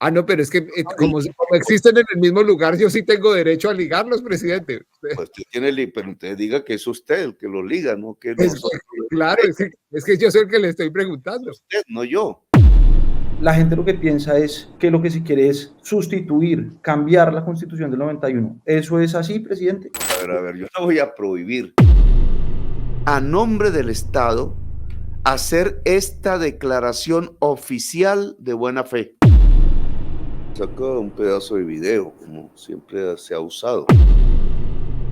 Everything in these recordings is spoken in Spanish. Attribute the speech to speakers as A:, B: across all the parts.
A: Ah, no, pero es que como existen en el mismo lugar, yo sí tengo derecho a ligarlos, presidente.
B: Pues usted tiene, pero usted diga que es usted el que lo liga, no que
A: Es
B: nosotros.
A: claro, es que yo soy el que le estoy preguntando.
B: Usted, no yo.
C: La gente lo que piensa es que lo que se quiere es sustituir, cambiar la Constitución del 91. ¿Eso es así, presidente?
B: A ver, yo no voy a prohibir a nombre del Estado hacer esta declaración oficial de buena fe. Saco un pedazo de video, como siempre se ha usado.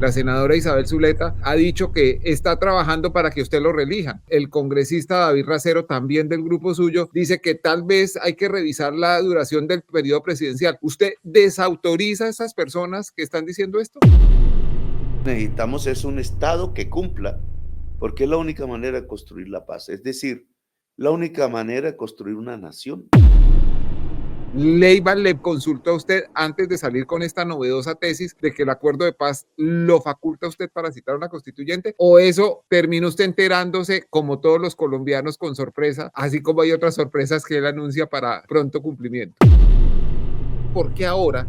A: La senadora Isabel Zuleta ha dicho que está trabajando para que usted lo reelija. El congresista David Racero, también del grupo suyo, dice que tal vez hay que revisar la duración del periodo presidencial. ¿Usted desautoriza a esas personas que están diciendo esto?
B: Necesitamos es un Estado que cumpla, porque es la única manera de construir la paz. Es decir, la única manera de construir una nación.
A: Leiva le consultó a usted antes de salir con esta novedosa tesis de que el acuerdo de paz lo faculta a usted para citar a una constituyente, o eso termina usted enterándose como todos los colombianos con sorpresa, así como hay otras sorpresas que él anuncia para pronto cumplimiento. ¿Por qué ahora,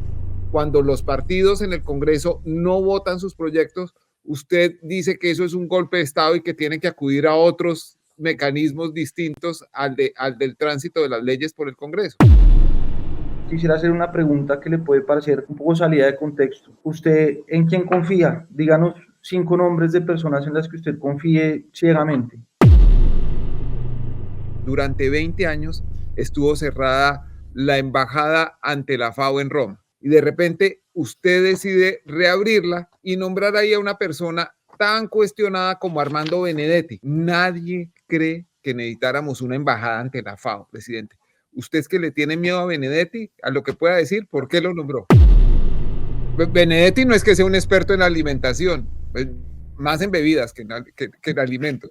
A: cuando los partidos en el Congreso no votan sus proyectos, usted dice que eso es un golpe de Estado y que tiene que acudir a otros mecanismos distintos al del tránsito de las leyes por el Congreso?
C: Quisiera hacer una pregunta que le puede parecer un poco salida de contexto. ¿Usted en quién confía? Díganos 5 nombres de personas en las que usted confíe ciegamente.
A: Durante 20 años estuvo cerrada la embajada ante la FAO en Roma y de repente usted decide reabrirla y nombrar ahí a una persona tan cuestionada como Armando Benedetti. Nadie cree que necesitáramos una embajada ante la FAO, presidente. ¿Usted es que le tiene miedo a Benedetti, a lo que pueda decir? ¿Por qué lo nombró? Benedetti no es que sea un experto en alimentación, más en bebidas que en alimentos.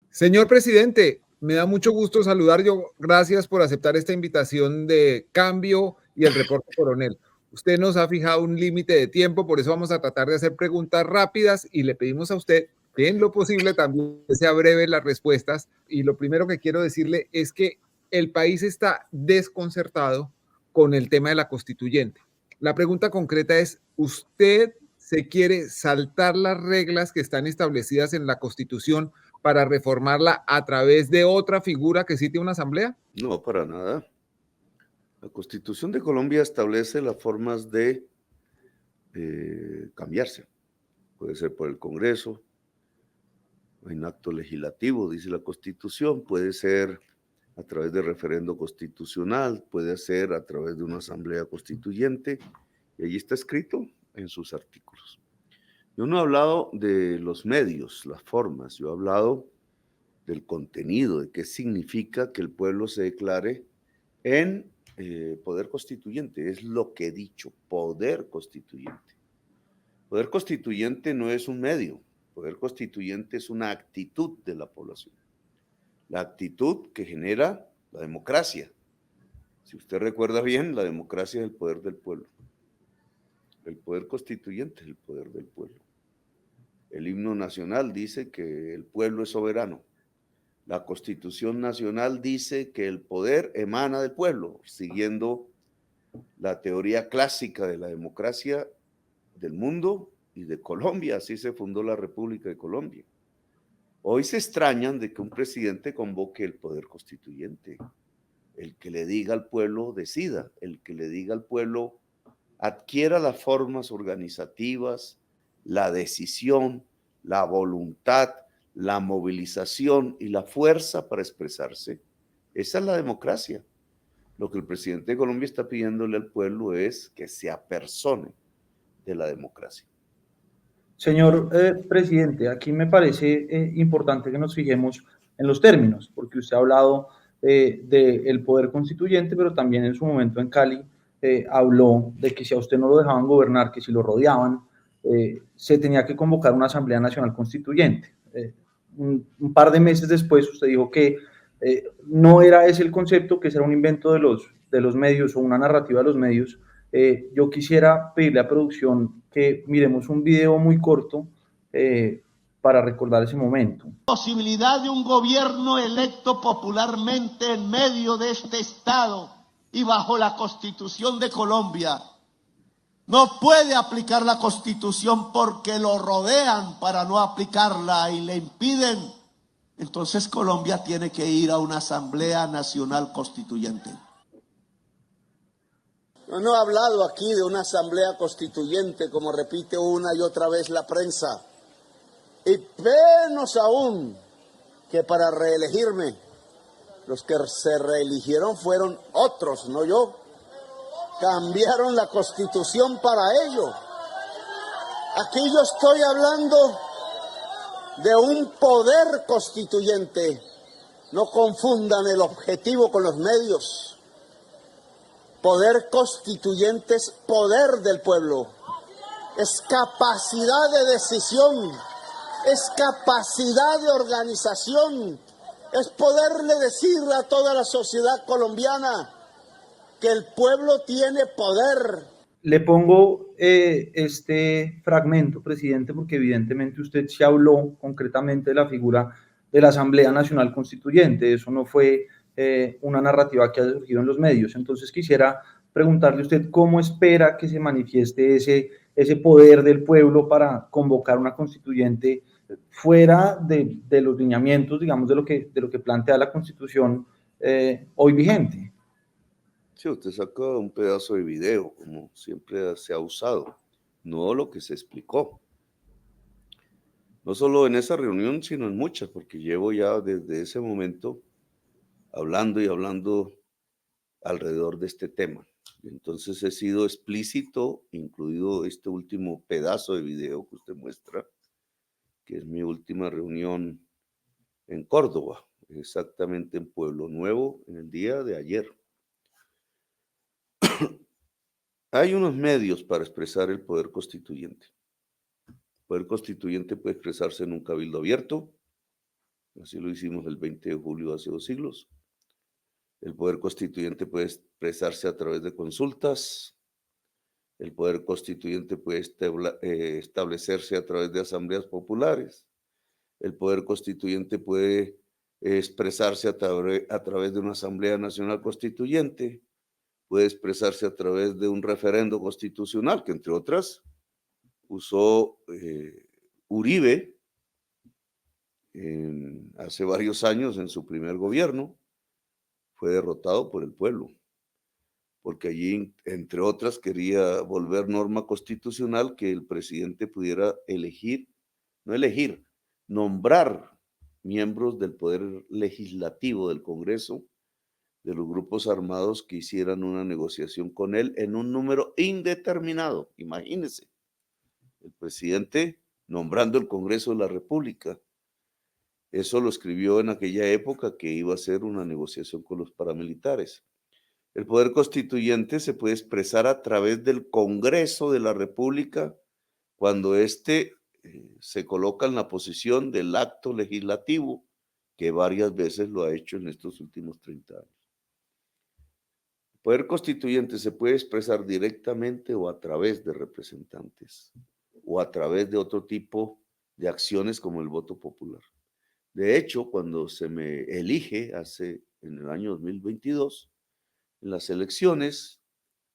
A: Señor presidente, me da mucho gusto saludar. Gracias por aceptar esta invitación de Cambio y el Reporte Coronel. Usted nos ha fijado un límite de tiempo, por eso vamos a tratar de hacer preguntas rápidas y le pedimos a usted que en lo posible también sea breve las respuestas. Y lo primero que quiero decirle es que el país está desconcertado con el tema de la constituyente. La pregunta concreta es, ¿usted se quiere saltar las reglas que están establecidas en la Constitución para reformarla a través de otra figura que cite una asamblea?
B: No, para nada. La Constitución de Colombia establece las formas de cambiarse. Puede ser por el Congreso, en acto legislativo, dice la Constitución, puede ser a través de referendo constitucional, puede ser a través de una asamblea constituyente, y allí está escrito en sus artículos. Yo no he hablado de los medios, las formas, yo he hablado del contenido, de qué significa que el pueblo se declare en poder constituyente. Es lo que he dicho, poder constituyente. Poder constituyente no es un medio, poder constituyente es una actitud de la población. La actitud que genera la democracia. Si usted recuerda bien, la democracia es el poder del pueblo. El poder constituyente es el poder del pueblo. El himno nacional dice que el pueblo es soberano. La Constitución Nacional dice que el poder emana del pueblo, siguiendo la teoría clásica de la democracia del mundo y de Colombia. Así se fundó la República de Colombia. Hoy se extrañan de que un presidente convoque el poder constituyente, el que le diga al pueblo decida, el que le diga al pueblo adquiera las formas organizativas, la decisión, la voluntad, la movilización y la fuerza para expresarse. Esa es la democracia. Lo que el presidente de Colombia está pidiéndole al pueblo es que se apersone de la democracia.
C: Señor presidente, aquí me parece importante que nos fijemos en los términos, porque usted ha hablado del poder constituyente, pero también en su momento en Cali habló de que si a usted no lo dejaban gobernar, que si lo rodeaban, se tenía que convocar una Asamblea Nacional Constituyente. Un par de meses después usted dijo que no era ese el concepto, que ese era un invento de los medios o una narrativa de los medios. Yo quisiera pedirle a producción que miremos un video muy corto para recordar ese momento.
D: Posibilidad de un gobierno electo popularmente en medio de este Estado y bajo la Constitución de Colombia no puede aplicar la Constitución porque lo rodean para no aplicarla y le impiden, entonces Colombia tiene que ir a una Asamblea Nacional Constituyente.
E: Yo no he hablado aquí de una Asamblea Constituyente, como repite una y otra vez la prensa, y menos aún que para reelegirme. Los que se reeligieron fueron otros, no yo. Cambiaron la Constitución para ello. Aquí yo estoy hablando de un poder constituyente. No confundan el objetivo con los medios. Poder constituyente es poder del pueblo. Es capacidad de decisión. Es capacidad de organización. Es poderle decir a toda la sociedad colombiana que el pueblo tiene poder.
C: Le pongo este fragmento, presidente, porque evidentemente usted se habló concretamente de la figura de la Asamblea Nacional Constituyente. Eso no fue una narrativa que haya surgido en los medios. Entonces quisiera preguntarle a usted cómo espera que se manifieste ese poder del pueblo para convocar una constituyente fuera de los lineamientos, digamos, de lo que plantea la Constitución hoy vigente.
B: Sí, usted saca un pedazo de video, como siempre se ha usado, no lo que se explicó. No solo en esa reunión, sino en muchas, porque llevo ya desde ese momento hablando y hablando alrededor de este tema. Entonces he sido explícito, incluido este último pedazo de video que usted muestra, que es mi última reunión en Córdoba, exactamente en Pueblo Nuevo, en el día de ayer. Hay unos medios para expresar el poder constituyente. El poder constituyente puede expresarse en un cabildo abierto, así lo hicimos el 20 de julio hace 2 siglos. El poder constituyente puede expresarse a través de consultas. El poder constituyente puede establecerse a través de asambleas populares. El poder constituyente puede expresarse a través de una asamblea nacional constituyente. Puede expresarse a través de un referendo constitucional, que entre otras usó Uribe hace varios años en su primer gobierno. Fue derrotado por el pueblo, porque allí, entre otras, quería volver norma constitucional que el presidente pudiera nombrar miembros del poder legislativo del Congreso, de los grupos armados que hicieran una negociación con él en un número indeterminado. Imagínense, el presidente nombrando el Congreso de la República. Eso lo escribió en aquella época que iba a ser una negociación con los paramilitares. El poder constituyente se puede expresar a través del Congreso de la República cuando éste se coloca en la posición del acto legislativo, que varias veces lo ha hecho en estos últimos 30 años. El poder constituyente se puede expresar directamente o a través de representantes o a través de otro tipo de acciones como el voto popular. De hecho, cuando se me elige en el año 2022, en las elecciones,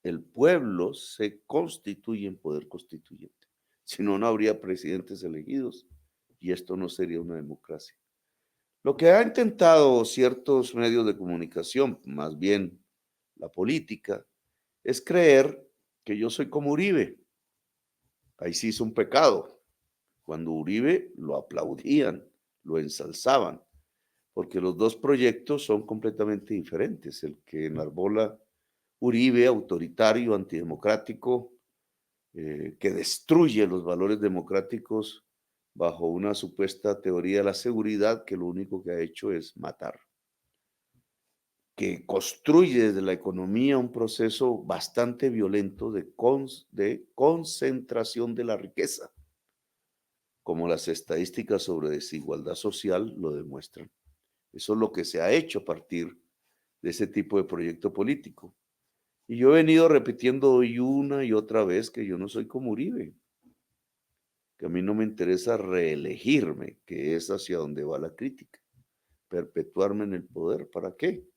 B: el pueblo se constituye en poder constituyente. Si no, no habría presidentes elegidos y esto no sería una democracia. Lo que ha intentado ciertos medios de comunicación, más bien la política, es creer que yo soy como Uribe. Ahí sí es un pecado. Cuando Uribe lo aplaudían, lo ensalzaban, porque los dos proyectos son completamente diferentes. El que enarbola Uribe, autoritario, antidemocrático, que destruye los valores democráticos bajo una supuesta teoría de la seguridad que lo único que ha hecho es matar, que construye desde la economía un proceso bastante violento de concentración de la riqueza, como las estadísticas sobre desigualdad social lo demuestran. Eso es lo que se ha hecho a partir de ese tipo de proyecto político. Y yo he venido repitiendo hoy una y otra vez que yo no soy como Uribe, que a mí no me interesa reelegirme, que es hacia donde va la crítica, perpetuarme en el poder. ¿Para qué?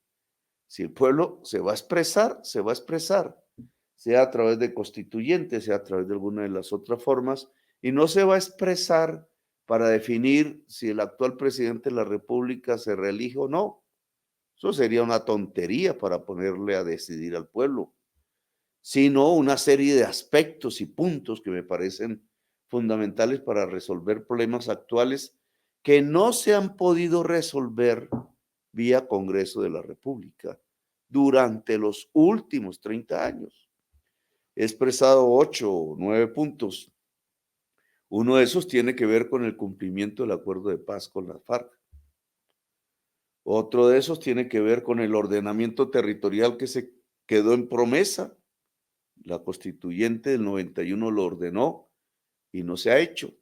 B: Si el pueblo se va a expresar, se va a expresar, sea a través de constituyentes, sea a través de alguna de las otras formas, y no se va a expresar para definir si el actual presidente de la República se reelige o no. Eso sería una tontería para ponerle a decidir al pueblo, sino una serie de aspectos y puntos que me parecen fundamentales para resolver problemas actuales que no se han podido resolver vía Congreso de la República durante los últimos 30 años. He expresado 8 o 9 puntos. Uno de esos tiene que ver con el cumplimiento del acuerdo de paz con la FARC. Otro de esos tiene que ver con el ordenamiento territorial que se quedó en promesa. La constituyente del 91 lo ordenó y no se ha hecho.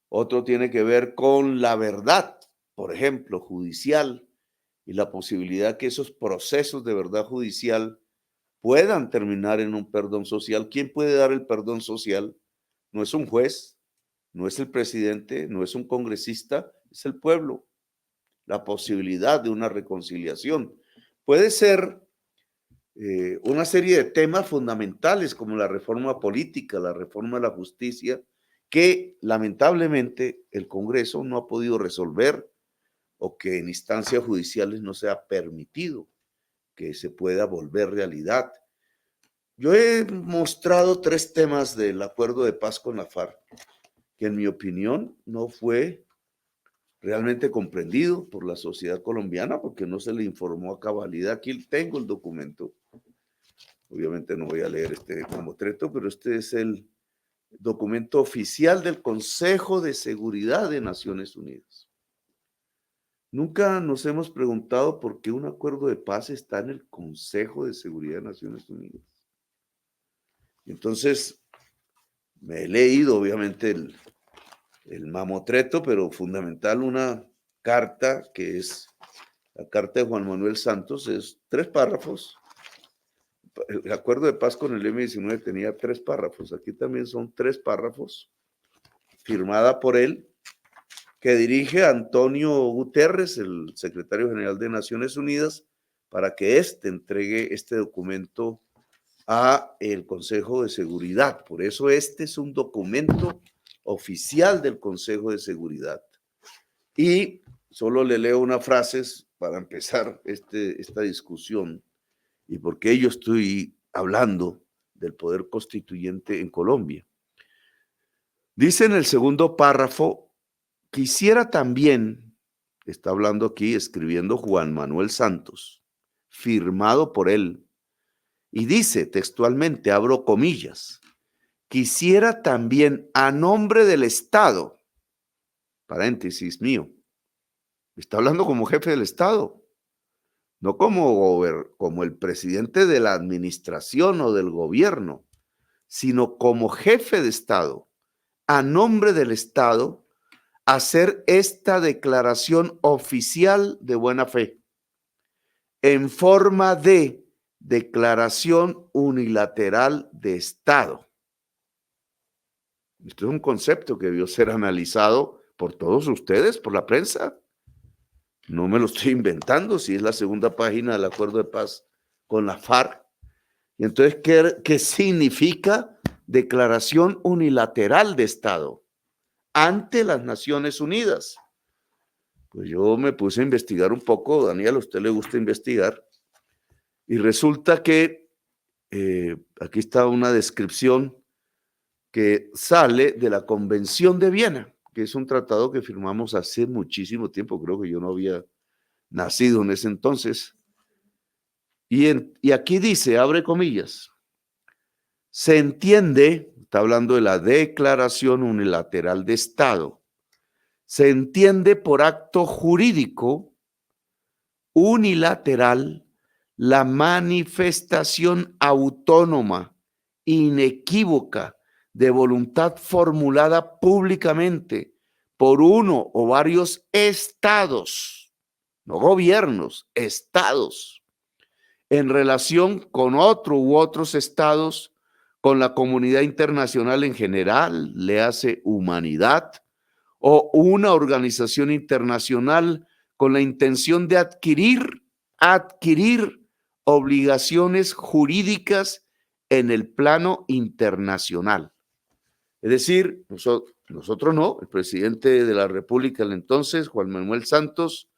B: Otro tiene que ver con la verdad, por ejemplo, judicial, y la posibilidad que esos procesos de verdad judicial puedan terminar en un perdón social. ¿Quién puede dar el perdón social? No es un juez, no es el presidente, no es un congresista, es el pueblo. La posibilidad de una reconciliación puede ser una serie de temas fundamentales como la reforma política, la reforma de la justicia, que lamentablemente el Congreso no ha podido resolver o que en instancias judiciales no se ha permitido que se pueda volver realidad. Yo he mostrado 3 temas del acuerdo de paz con la FARC, que en mi opinión no fue realmente comprendido por la sociedad colombiana porque no se le informó a cabalidad. Aquí tengo el documento. Obviamente no voy a leer este mamotreto, pero este es el documento oficial del Consejo de Seguridad de Naciones Unidas. Nunca nos hemos preguntado por qué un acuerdo de paz está en el Consejo de Seguridad de Naciones Unidas. Entonces, me he leído obviamente el mamotreto, pero fundamental una carta que es la carta de Juan Manuel Santos, es 3 párrafos. El acuerdo de paz con el M-19 tenía 3 párrafos, aquí también son 3 párrafos, firmada por él, que dirige a Antonio Guterres, el secretario general de Naciones Unidas, para que éste entregue este documento a el Consejo de Seguridad. Por eso este es un documento oficial del Consejo de Seguridad. Y solo le leo unas frases para empezar esta discusión y por qué yo estoy hablando del poder constituyente en Colombia. Dice en el segundo párrafo: quisiera también, está hablando aquí, escribiendo Juan Manuel Santos, firmado por él, y dice textualmente, abro comillas, quisiera también a nombre del Estado, paréntesis mío, está hablando como jefe del Estado, no como el presidente de la administración o del gobierno, sino como jefe de Estado, a nombre del Estado, hacer esta declaración oficial de buena fe en forma de declaración unilateral de Estado. Esto es un concepto que debió ser analizado por todos ustedes, por la prensa. No me lo estoy inventando, si es la segunda página del acuerdo de paz con la FARC. Y entonces, ¿qué significa declaración unilateral de Estado ante las Naciones Unidas? Pues yo me puse a investigar un poco, Daniel, a usted le gusta investigar, y resulta que aquí está una descripción que sale de la Convención de Viena, que es un tratado que firmamos hace muchísimo tiempo, creo que yo no había nacido en ese entonces. Y aquí dice, abre comillas, se entiende, está hablando de la declaración unilateral de Estado, se entiende por acto jurídico unilateral la manifestación autónoma, inequívoca, de voluntad formulada públicamente por uno o varios estados, no gobiernos, estados, en relación con otro u otros estados, con la comunidad internacional en general, le hace humanidad, o una organización internacional con la intención de adquirir obligaciones jurídicas en el plano internacional. Es decir, nosotros no, el presidente de la República del entonces, Juan Manuel Santos,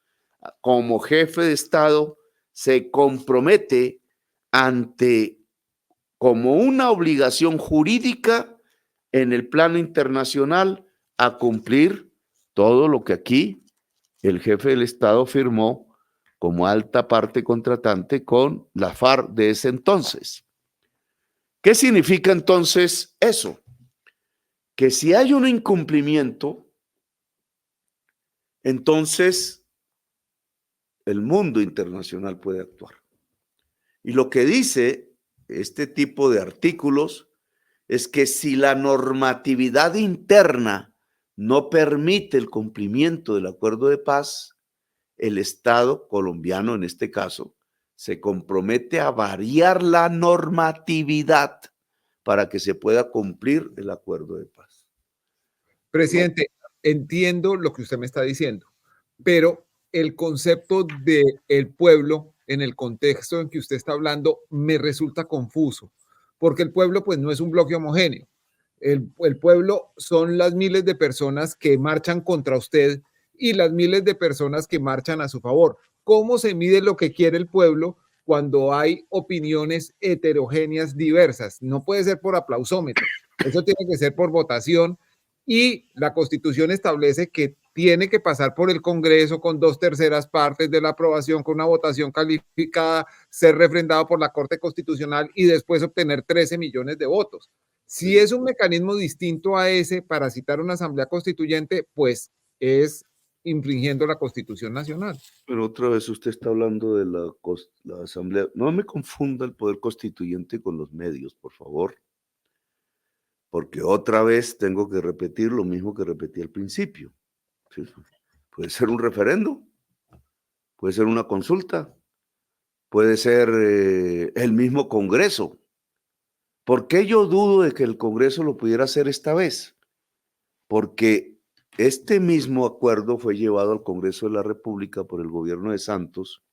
B: como jefe de Estado, se compromete como una obligación jurídica en el plano internacional a cumplir todo lo que aquí el jefe del Estado firmó como alta parte contratante con la FARC de ese entonces. ¿Qué significa entonces eso? Que si hay un incumplimiento, entonces el mundo internacional puede actuar. Y lo que dice este tipo de artículos es que si la normatividad interna no permite el cumplimiento del acuerdo de paz, el Estado colombiano, en este caso, se compromete a variar la normatividad para que se pueda cumplir el acuerdo de paz.
A: Presidente, entiendo lo que usted me está diciendo, pero el concepto del pueblo en el contexto en que usted está hablando me resulta confuso, porque el pueblo pues no es un bloque homogéneo. El pueblo son las miles de personas que marchan contra usted y las miles de personas que marchan a su favor. ¿Cómo se mide lo que quiere el pueblo cuando hay opiniones heterogéneas diversas? No puede ser por aplausómetro, eso tiene que ser por votación y la Constitución establece que tiene que pasar por el Congreso con 2/3 partes de la aprobación, con una votación calificada, ser refrendado por la Corte Constitucional y después obtener 13 millones de votos. Si es un mecanismo distinto a ese para citar una asamblea constituyente, pues es infringiendo la Constitución Nacional.
B: Pero otra vez usted está hablando de la asamblea. No me confunda el poder constituyente con los medios, por favor. Porque otra vez tengo que repetir lo mismo que repetí al principio. ¿Sí? Puede ser un referendo, puede ser una consulta, puede ser el mismo Congreso. ¿Por qué yo dudo de que el Congreso lo pudiera hacer esta vez? Porque este mismo acuerdo fue llevado al Congreso de la República por el gobierno de Santos.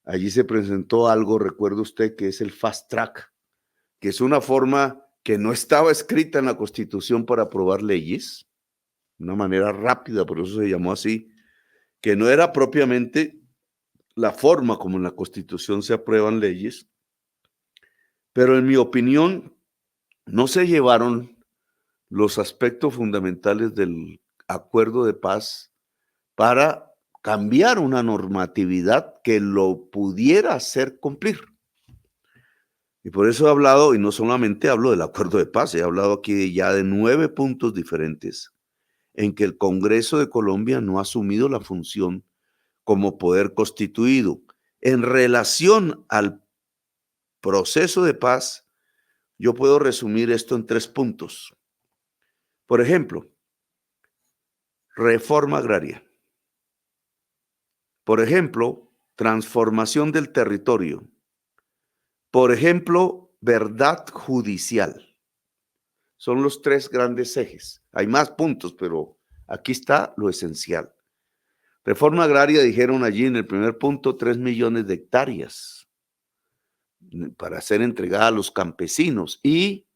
B: Allí se presentó algo, recuerde usted, que es el fast track, que es una forma que no estaba escrita en la Constitución para aprobar leyes, una manera rápida, por eso se llamó así, que no era propiamente la forma como en la Constitución se aprueban leyes, pero en mi opinión no se llevaron los aspectos fundamentales del acuerdo de paz para cambiar una normatividad que lo pudiera hacer cumplir. Y por eso he hablado, y no solamente hablo del acuerdo de paz, he hablado aquí ya de 9 puntos diferentes en que el Congreso de Colombia no ha asumido la función como poder constituido. En relación al proceso de paz, yo puedo resumir esto en 3 puntos. Por ejemplo, reforma agraria. Por ejemplo, transformación del territorio. Por ejemplo, verdad judicial. Son los 3 grandes ejes. Hay más puntos, pero aquí está lo esencial. Reforma agraria, dijeron allí en el primer punto, 3 millones de hectáreas para ser entregada a los campesinos y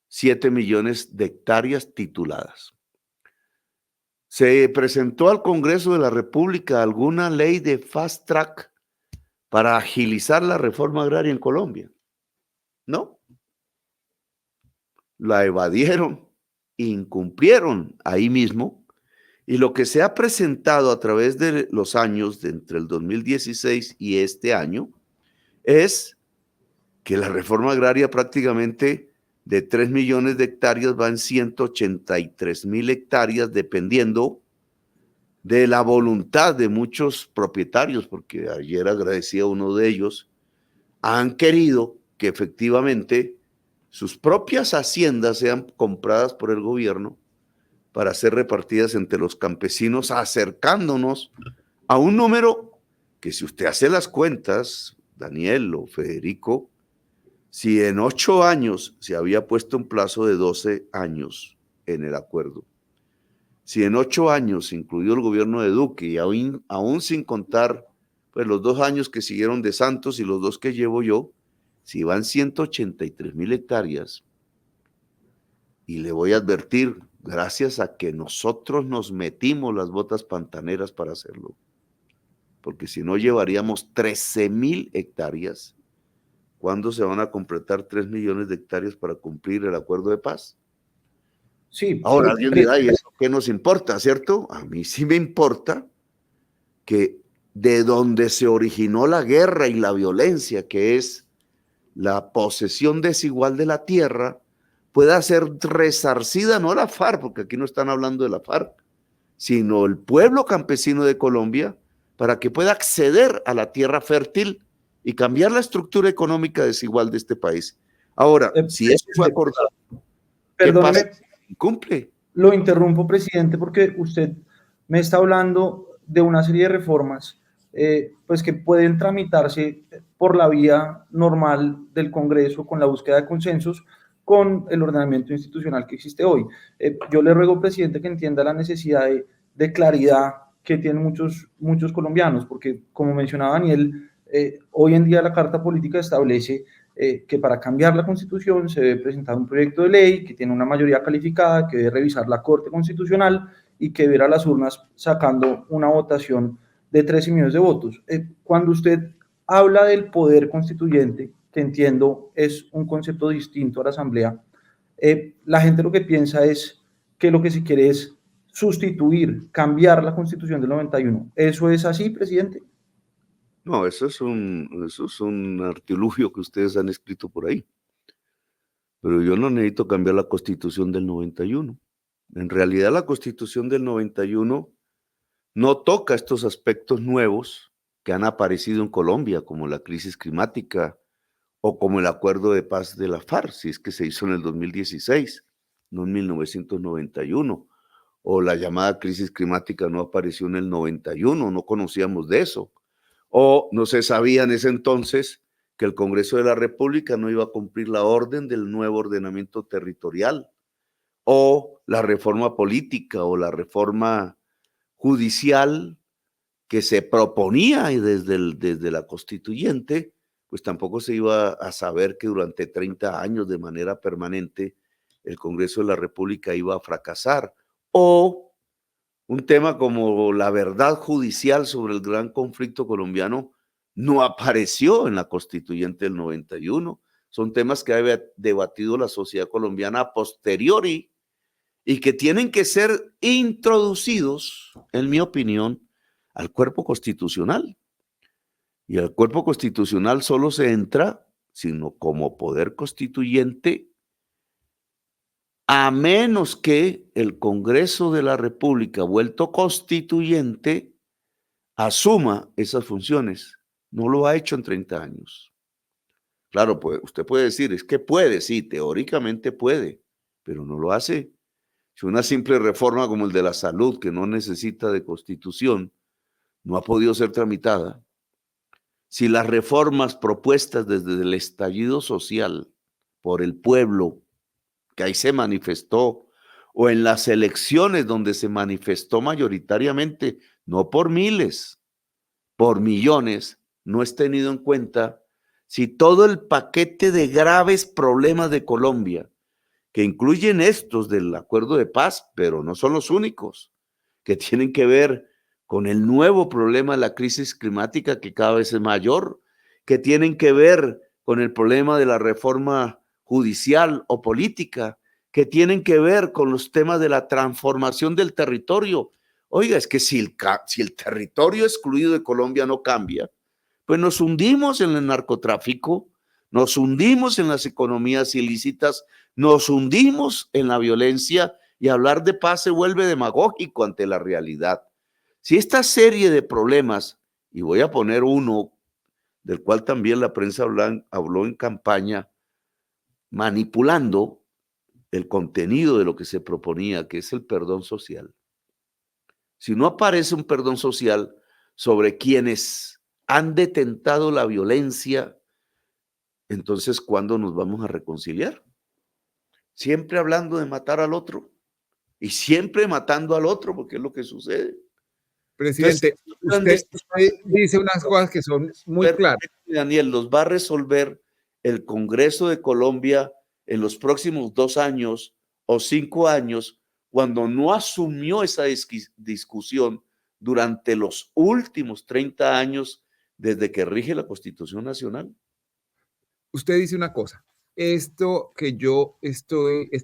B: 7 millones de hectáreas tituladas. ¿Se presentó al Congreso de la República alguna ley de fast track para agilizar la reforma agraria en Colombia? No. La evadieron, incumplieron ahí mismo, y lo que se ha presentado a través de los años, de entre el 2016 y este año, es que la reforma agraria prácticamente de 3 millones de hectáreas va en 183,000 hectáreas, dependiendo de la voluntad de muchos propietarios, porque ayer agradecía a uno de ellos, han querido que efectivamente sus propias haciendas sean compradas por el gobierno para ser repartidas entre los campesinos, acercándonos a un número que, si usted hace las cuentas, Daniel o Federico, si en 8 años se había puesto un plazo de 12 años en el acuerdo, si en 8 años incluyó el gobierno de Duque y aún sin contar pues los 2 años que siguieron de Santos y los 2 que llevo yo, si van 183,000 hectáreas, y le voy a advertir, gracias a que nosotros nos metimos las botas pantaneras para hacerlo, porque si no llevaríamos 13,000 hectáreas. ¿Cuándo se van a completar 3 millones de hectáreas para cumplir el acuerdo de paz?
C: Sí,
B: Ahora alguien dirá, ¿y eso qué nos importa, cierto? A mí sí me importa que de donde se originó la guerra y la violencia, que es la posesión desigual de la tierra, pueda ser resarcida, no la FARC, porque aquí no están hablando de la FARC, sino el pueblo campesino de Colombia, para que pueda acceder a la tierra fértil y cambiar la estructura económica desigual de este país. Ahora, si eso fue acordado, ¿qué pasa si se incumple?
C: Lo interrumpo, presidente, porque usted me está hablando de una serie de reformas pues que pueden tramitarse por la vía normal del Congreso con la búsqueda de consensos con el ordenamiento institucional que existe hoy. Yo le ruego, presidente, que entienda la necesidad de claridad que tienen muchos colombianos, porque como mencionaba Daniel, hoy en día la Carta Política establece que para cambiar la Constitución se debe presentar un proyecto de ley que tiene una mayoría calificada, que debe revisar la Corte Constitucional y que debe ir a las urnas sacando una votación de 13 millones de votos. Cuando usted habla del poder constituyente, que entiendo es un concepto distinto a la Asamblea, la gente lo que piensa es que lo que se quiere es sustituir, cambiar la Constitución del 91. ¿Eso es así, presidente?
B: No, eso es un artilugio que ustedes han escrito por ahí. Pero yo no necesito cambiar la Constitución del 91. En realidad, la Constitución del 91 no toca estos aspectos nuevos que han aparecido en Colombia, como la crisis climática o como el acuerdo de paz de la FARC, si es que se hizo en el 2016, no en 1991, o la llamada crisis climática no apareció en el 91, no conocíamos de eso, o no se sabía en ese entonces que el Congreso de la República no iba a cumplir la orden del nuevo ordenamiento territorial, o la reforma política o la reforma judicial que se proponía y desde la constituyente, pues tampoco se iba a saber que durante 30 años de manera permanente el Congreso de la República iba a fracasar. O un tema como la verdad judicial sobre el gran conflicto colombiano no apareció en la constituyente del 91. Son temas que ha debatido la sociedad colombiana a posteriori y que tienen que ser introducidos, en mi opinión, al cuerpo constitucional. Y al cuerpo constitucional solo se entra, sino como poder constituyente, a menos que el Congreso de la República, vuelto constituyente, asuma esas funciones. No lo ha hecho en 30 años. Claro, pues, usted puede decir, es que puede, sí, teóricamente puede, pero no lo hace. Si una simple reforma como el de la salud, que no necesita de constitución, no ha podido ser tramitada, si las reformas propuestas desde el estallido social por el pueblo, que ahí se manifestó, o en las elecciones donde se manifestó mayoritariamente, no por miles, por millones, no es tenido en cuenta, si todo el paquete de graves problemas de Colombia, que incluyen estos del acuerdo de paz, pero no son los únicos, que tienen que ver con el nuevo problema de la crisis climática que cada vez es mayor, que tienen que ver con el problema de la reforma judicial o política, que tienen que ver con los temas de la transformación del territorio. Oiga, es que si el territorio excluido de Colombia no cambia, pues nos hundimos en el narcotráfico, nos hundimos en las economías ilícitas, nos hundimos en la violencia y hablar de paz se vuelve demagógico ante la realidad. Si esta serie de problemas, y voy a poner uno del cual también la prensa habló en campaña, manipulando el contenido de lo que se proponía, que es el perdón social. Si no aparece un perdón social sobre quienes han detentado la violencia, entonces, ¿cuándo nos vamos a reconciliar? Siempre hablando de matar al otro y siempre matando al otro, porque es lo que sucede.
A: Presidente, usted dice unas cosas que son muy claras.
B: Daniel, los va a resolver el Congreso de Colombia en los próximos 2 años o 5 años, cuando no asumió esa discusión durante los últimos 30 años desde que rige la Constitución Nacional.
A: Usted dice una cosa, esta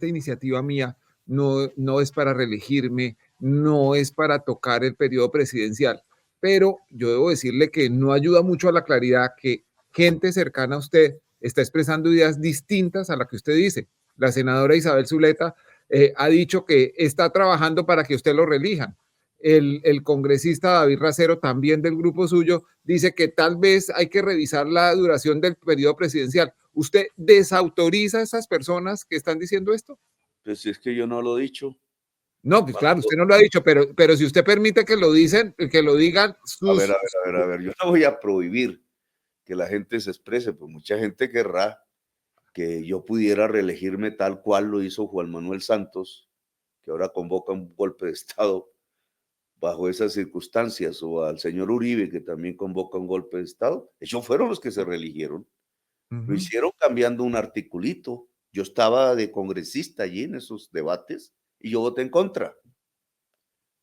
A: iniciativa mía no es para reelegirme, no es para tocar el periodo presidencial, pero yo debo decirle que no ayuda mucho a la claridad que gente cercana a usted está expresando ideas distintas a las que usted dice. La senadora Isabel Zuleta ha dicho que está trabajando para que usted lo reelijan. El congresista David Racero, también del grupo suyo, dice que tal vez hay que revisar la duración del periodo presidencial. ¿Usted desautoriza a esas personas que están diciendo esto?
B: Pues si es que yo no lo he dicho.
A: No, pues claro, usted no lo ha dicho, pero si usted permite que lo digan sus...
B: A ver, yo no voy a prohibir que la gente se exprese, pues mucha gente querrá que yo pudiera reelegirme tal cual lo hizo Juan Manuel Santos, que ahora convoca un golpe de Estado bajo esas circunstancias, o al señor Uribe, que también convoca un golpe de Estado. Ellos fueron los que se reeligieron. Lo hicieron cambiando un articulito. Yo estaba de congresista allí en esos debates y yo voté en contra.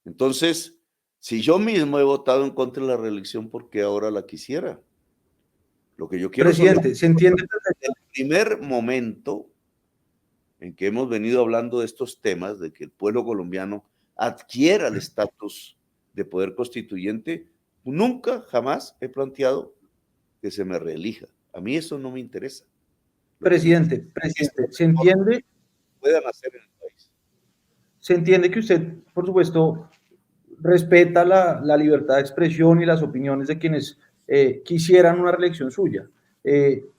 B: Entonces, si yo mismo he votado en contra de la reelección, ¿por qué ahora la quisiera? Lo que yo quiero...
C: Presidente, ¿se entiende?
B: El primer momento en que hemos venido hablando de estos temas, de que el pueblo colombiano adquiera el estatus de poder constituyente, nunca, jamás he planteado que se me reelija. A mí eso no me interesa.
C: Presidente, ¿se entiende?
B: Puedan hacer en el país.
C: Se entiende que usted, por supuesto, respeta la libertad de expresión y las opiniones de quienes quisieran una reelección suya.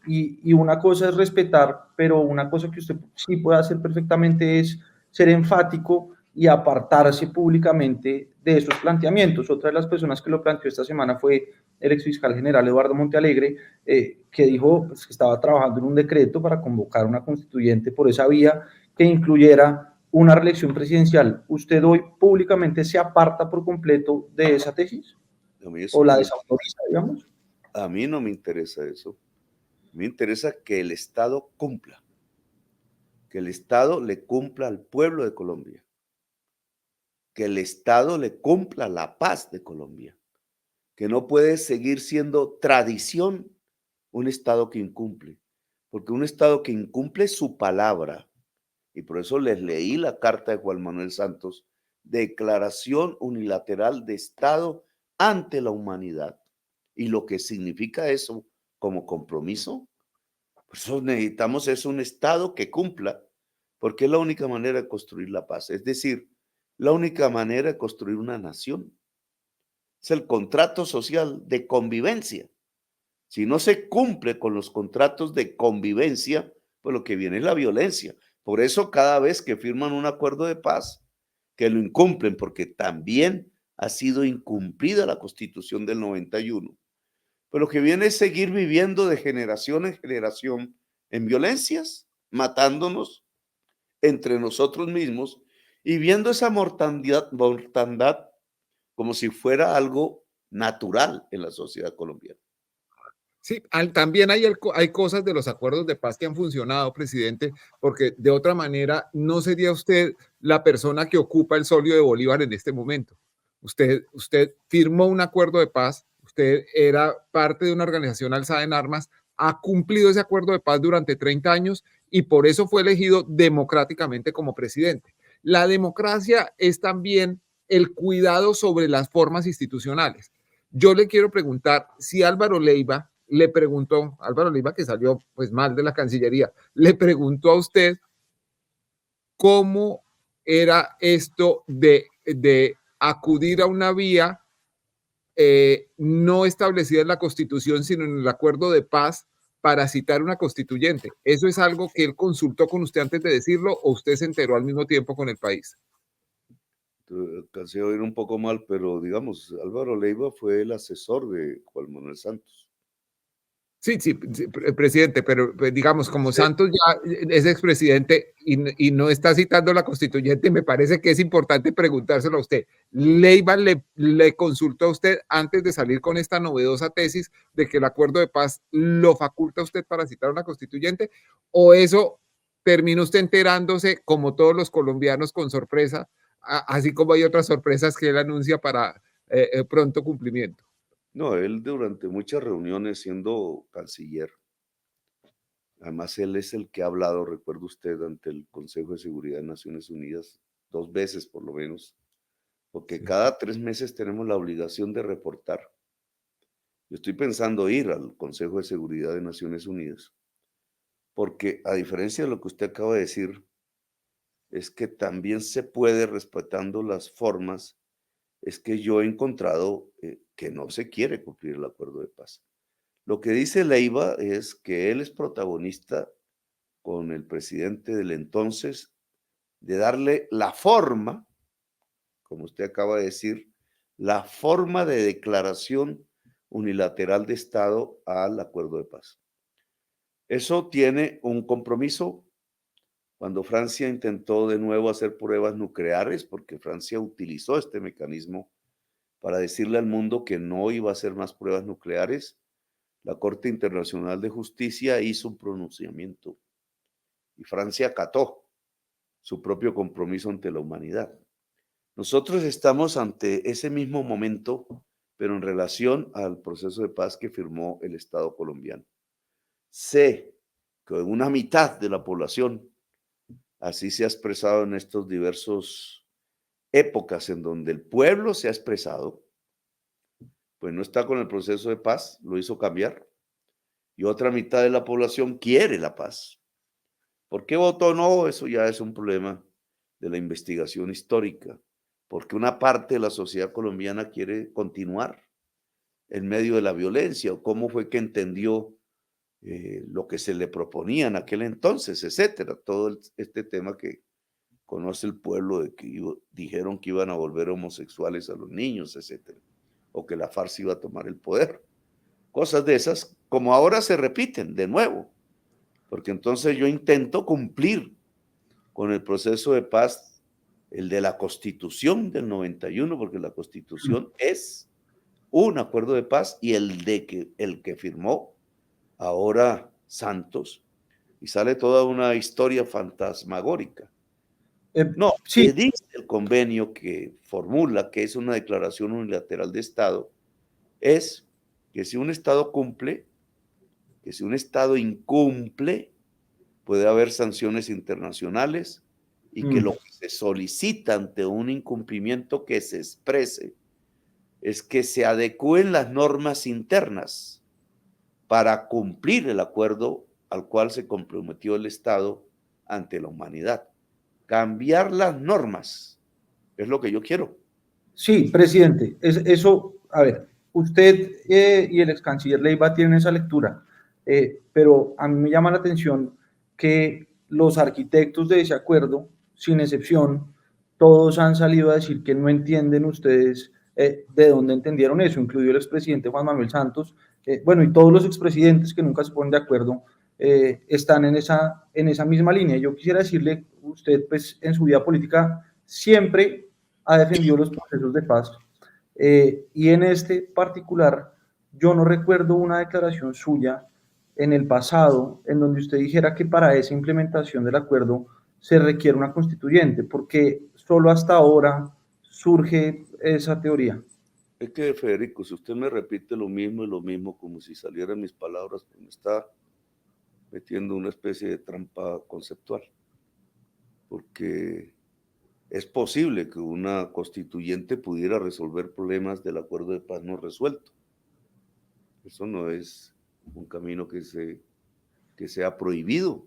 C: Y una cosa es respetar, pero una cosa que usted sí puede hacer perfectamente es ser enfático y apartarse públicamente de esos planteamientos. Otra de las personas que lo planteó esta semana fue el exfiscal general Eduardo Montealegre, que dijo pues, que estaba trabajando en un decreto para convocar una constituyente por esa vía que incluyera una reelección presidencial. ¿Usted hoy públicamente se aparta por completo de esa tesis? ¿O la desautoriza, digamos?
B: A mí no me interesa eso. Me interesa que el Estado cumpla. Que el Estado le cumpla al pueblo de Colombia. Que el Estado le cumpla la paz de Colombia. Que no puede seguir siendo tradición un Estado que incumple. Porque un Estado que incumple su palabra, y por eso les leí la carta de Juan Manuel Santos, declaración unilateral de Estado ante la humanidad. Y lo que significa eso como compromiso, por eso necesitamos es un Estado que cumpla, porque es la única manera de construir la paz. Es decir, la única manera de construir una nación. Es el contrato social de convivencia. Si no se cumple con los contratos de convivencia, pues lo que viene es la violencia. Por eso cada vez que firman un acuerdo de paz, que lo incumplen, porque también ha sido incumplida la Constitución del 91. Pero lo que viene es seguir viviendo de generación en generación en violencias, matándonos entre nosotros mismos y viendo esa mortandad como si fuera algo natural en la sociedad colombiana.
A: Sí, también hay cosas de los acuerdos de paz que han funcionado, presidente, porque de otra manera no sería usted la persona que ocupa el solio de Bolívar en este momento. Usted firmó un acuerdo de paz, usted era parte de una organización alzada en armas, ha cumplido ese acuerdo de paz durante 30 años y por eso fue elegido democráticamente como presidente. La democracia es también el cuidado sobre las formas institucionales. Yo le quiero preguntar si Álvaro Leiva que salió pues mal de la Cancillería, le preguntó a usted cómo era esto de acudir a una vía no establecida en la Constitución, sino en el acuerdo de paz para citar una constituyente. ¿Eso es algo que él consultó con usted antes de decirlo o usted se enteró al mismo tiempo con el país?
B: Alcancé a oír un poco mal, pero digamos, Álvaro Leiva fue el asesor de Juan Manuel Santos.
A: Presidente, pero pues, digamos, como Santos ya es expresidente y no está citando la constituyente, me parece que es importante preguntárselo a usted. ¿Leiva le consultó a usted antes de salir con esta novedosa tesis de que el acuerdo de paz lo faculta a usted para citar a una constituyente? ¿O eso termina usted enterándose, como todos los colombianos, con sorpresa, así como hay otras sorpresas que él anuncia para pronto cumplimiento?
B: No, él durante muchas reuniones siendo canciller, además él es el que ha hablado, recuerda usted, ante el Consejo de Seguridad de Naciones Unidas, 2 veces por lo menos, porque cada 3 meses tenemos la obligación de reportar. Yo estoy pensando ir al Consejo de Seguridad de Naciones Unidas, porque a diferencia de lo que usted acaba de decir, es que también se puede, respetando las formas, es que yo he encontrado que no se quiere cumplir el acuerdo de paz. Lo que dice Leiva es que él es protagonista con el presidente del entonces de darle la forma, como usted acaba de decir, la forma de declaración unilateral de Estado al acuerdo de paz. Eso tiene un compromiso. Cuando Francia intentó de nuevo hacer pruebas nucleares, porque Francia utilizó este mecanismo para decirle al mundo que no iba a hacer más pruebas nucleares, la Corte Internacional de Justicia hizo un pronunciamiento y Francia acató su propio compromiso ante la humanidad. Nosotros estamos ante ese mismo momento, pero en relación al proceso de paz que firmó el Estado colombiano. Sé que una mitad de la población así se ha expresado en estos diversos épocas en donde el pueblo se ha expresado, pues no está con el proceso de paz, lo hizo cambiar, y otra mitad de la población quiere la paz. ¿Por qué votó no? Eso ya es un problema de la investigación histórica, porque una parte de la sociedad colombiana quiere continuar en medio de la violencia, o cómo fue que entendió lo que se le proponía en aquel entonces, etcétera. Todo este tema que conoce el pueblo de que dijeron que iban a volver homosexuales a los niños, etcétera, o que la FARC iba a tomar el poder. Cosas de esas, como ahora se repiten de nuevo, porque entonces yo intento cumplir con el proceso de paz, el de la Constitución del 91, porque la Constitución es un acuerdo de paz, y el que firmó ahora Santos, y sale toda una historia fantasmagórica. No,
C: Sí,
B: que dice el convenio que formula que es una declaración unilateral de Estado, es que si un Estado cumple, que si un Estado incumple, puede haber sanciones internacionales, y que lo que se solicita ante un incumplimiento que se exprese es que se adecúen las normas internas para cumplir el acuerdo al cual se comprometió el Estado ante la humanidad. Cambiar las normas es lo que yo quiero.
C: sí, presidente, eso, a ver, usted y el ex canciller Leiva tienen esa lectura, pero a mí me llama la atención que los arquitectos de ese acuerdo, sin excepción, todos han salido a decir que no entienden ustedes de dónde entendieron eso, incluido el expresidente Juan Manuel Santos, bueno, y todos los expresidentes que nunca se ponen de acuerdo están en esa misma línea. Yo quisiera decirle, usted pues en su vida política siempre ha defendido los procesos de paz, y en este particular yo no recuerdo una declaración suya en el pasado en donde usted dijera que para esa implementación del acuerdo se requiere una constituyente, porque solo hasta ahora surge esa teoría.
B: Es que, Federico, si usted me repite lo mismo y lo mismo, como si salieran mis palabras, pues me está metiendo una especie de trampa conceptual, porque es posible que una constituyente pudiera resolver problemas del acuerdo de paz no resuelto. Eso no es un camino que sea prohibido,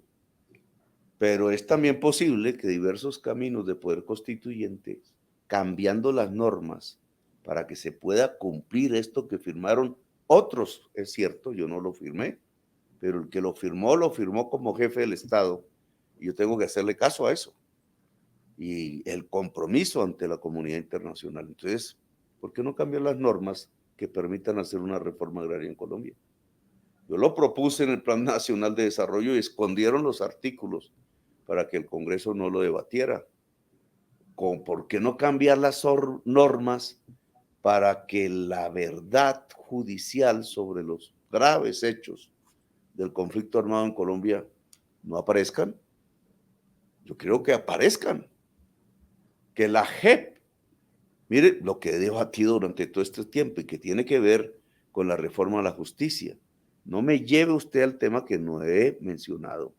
B: pero es también posible que diversos caminos de poder constituyente, cambiando las normas para que se pueda cumplir esto que firmaron otros, es cierto, yo no lo firmé, pero el que lo firmó como jefe del Estado, y yo tengo que hacerle caso a eso, y el compromiso ante la comunidad internacional. Entonces, ¿por qué no cambiar las normas que permitan hacer una reforma agraria en Colombia? Yo lo propuse en el Plan Nacional de Desarrollo y escondieron los artículos para que el Congreso no lo debatiera. ¿Por qué no cambiar las normas para que la verdad judicial sobre los graves hechos del conflicto armado en Colombia no aparezcan? Yo quiero que aparezcan. Que la JEP, mire lo que he debatido durante todo este tiempo y que tiene que ver con la reforma a la justicia. No me lleve usted al tema que no he mencionado,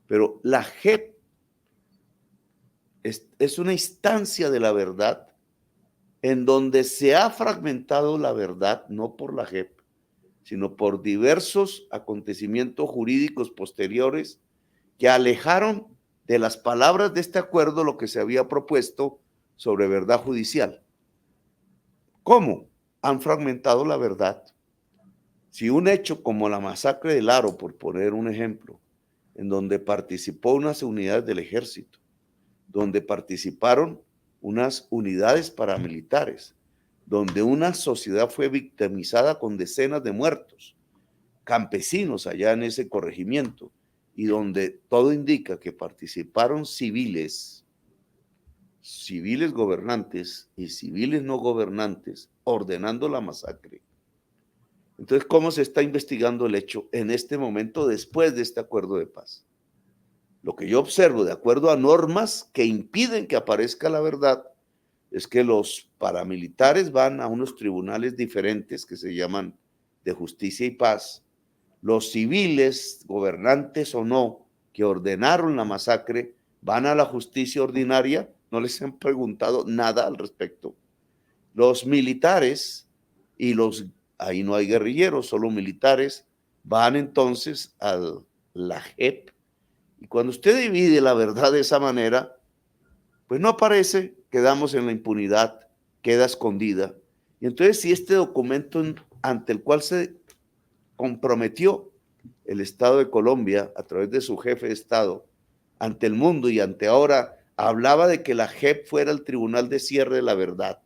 B: pero la JEP es una instancia de la verdad en donde se ha fragmentado la verdad, no por la JEP, sino por diversos acontecimientos jurídicos posteriores que alejaron de las palabras de este acuerdo lo que se había propuesto sobre verdad judicial. ¿Cómo? Han fragmentado la verdad. Si un hecho como la masacre del Aro, por poner un ejemplo, en donde participó unas unidades del ejército, donde participaron unas unidades paramilitares, donde una sociedad fue victimizada con decenas de muertos, campesinos allá en ese corregimiento, y donde todo indica que participaron civiles gobernantes y civiles no gobernantes ordenando la masacre. Entonces, ¿cómo se está investigando el hecho en este momento después de este acuerdo de paz? Lo que yo observo, de acuerdo a normas que impiden que aparezca la verdad, es que los paramilitares van a unos tribunales diferentes que se llaman de justicia y paz. Los civiles, gobernantes o no, que ordenaron la masacre, van a la justicia ordinaria, no les han preguntado nada al respecto. Los militares ahí no hay guerrilleros, solo militares, van entonces a la JEP. Y cuando usted divide la verdad de esa manera, pues no aparece, quedamos en la impunidad, queda escondida. Y entonces, si este documento ante el cual se comprometió el Estado de Colombia a través de su jefe de Estado ante el mundo y ante ahora, hablaba de que la JEP fuera el tribunal de cierre de la verdad.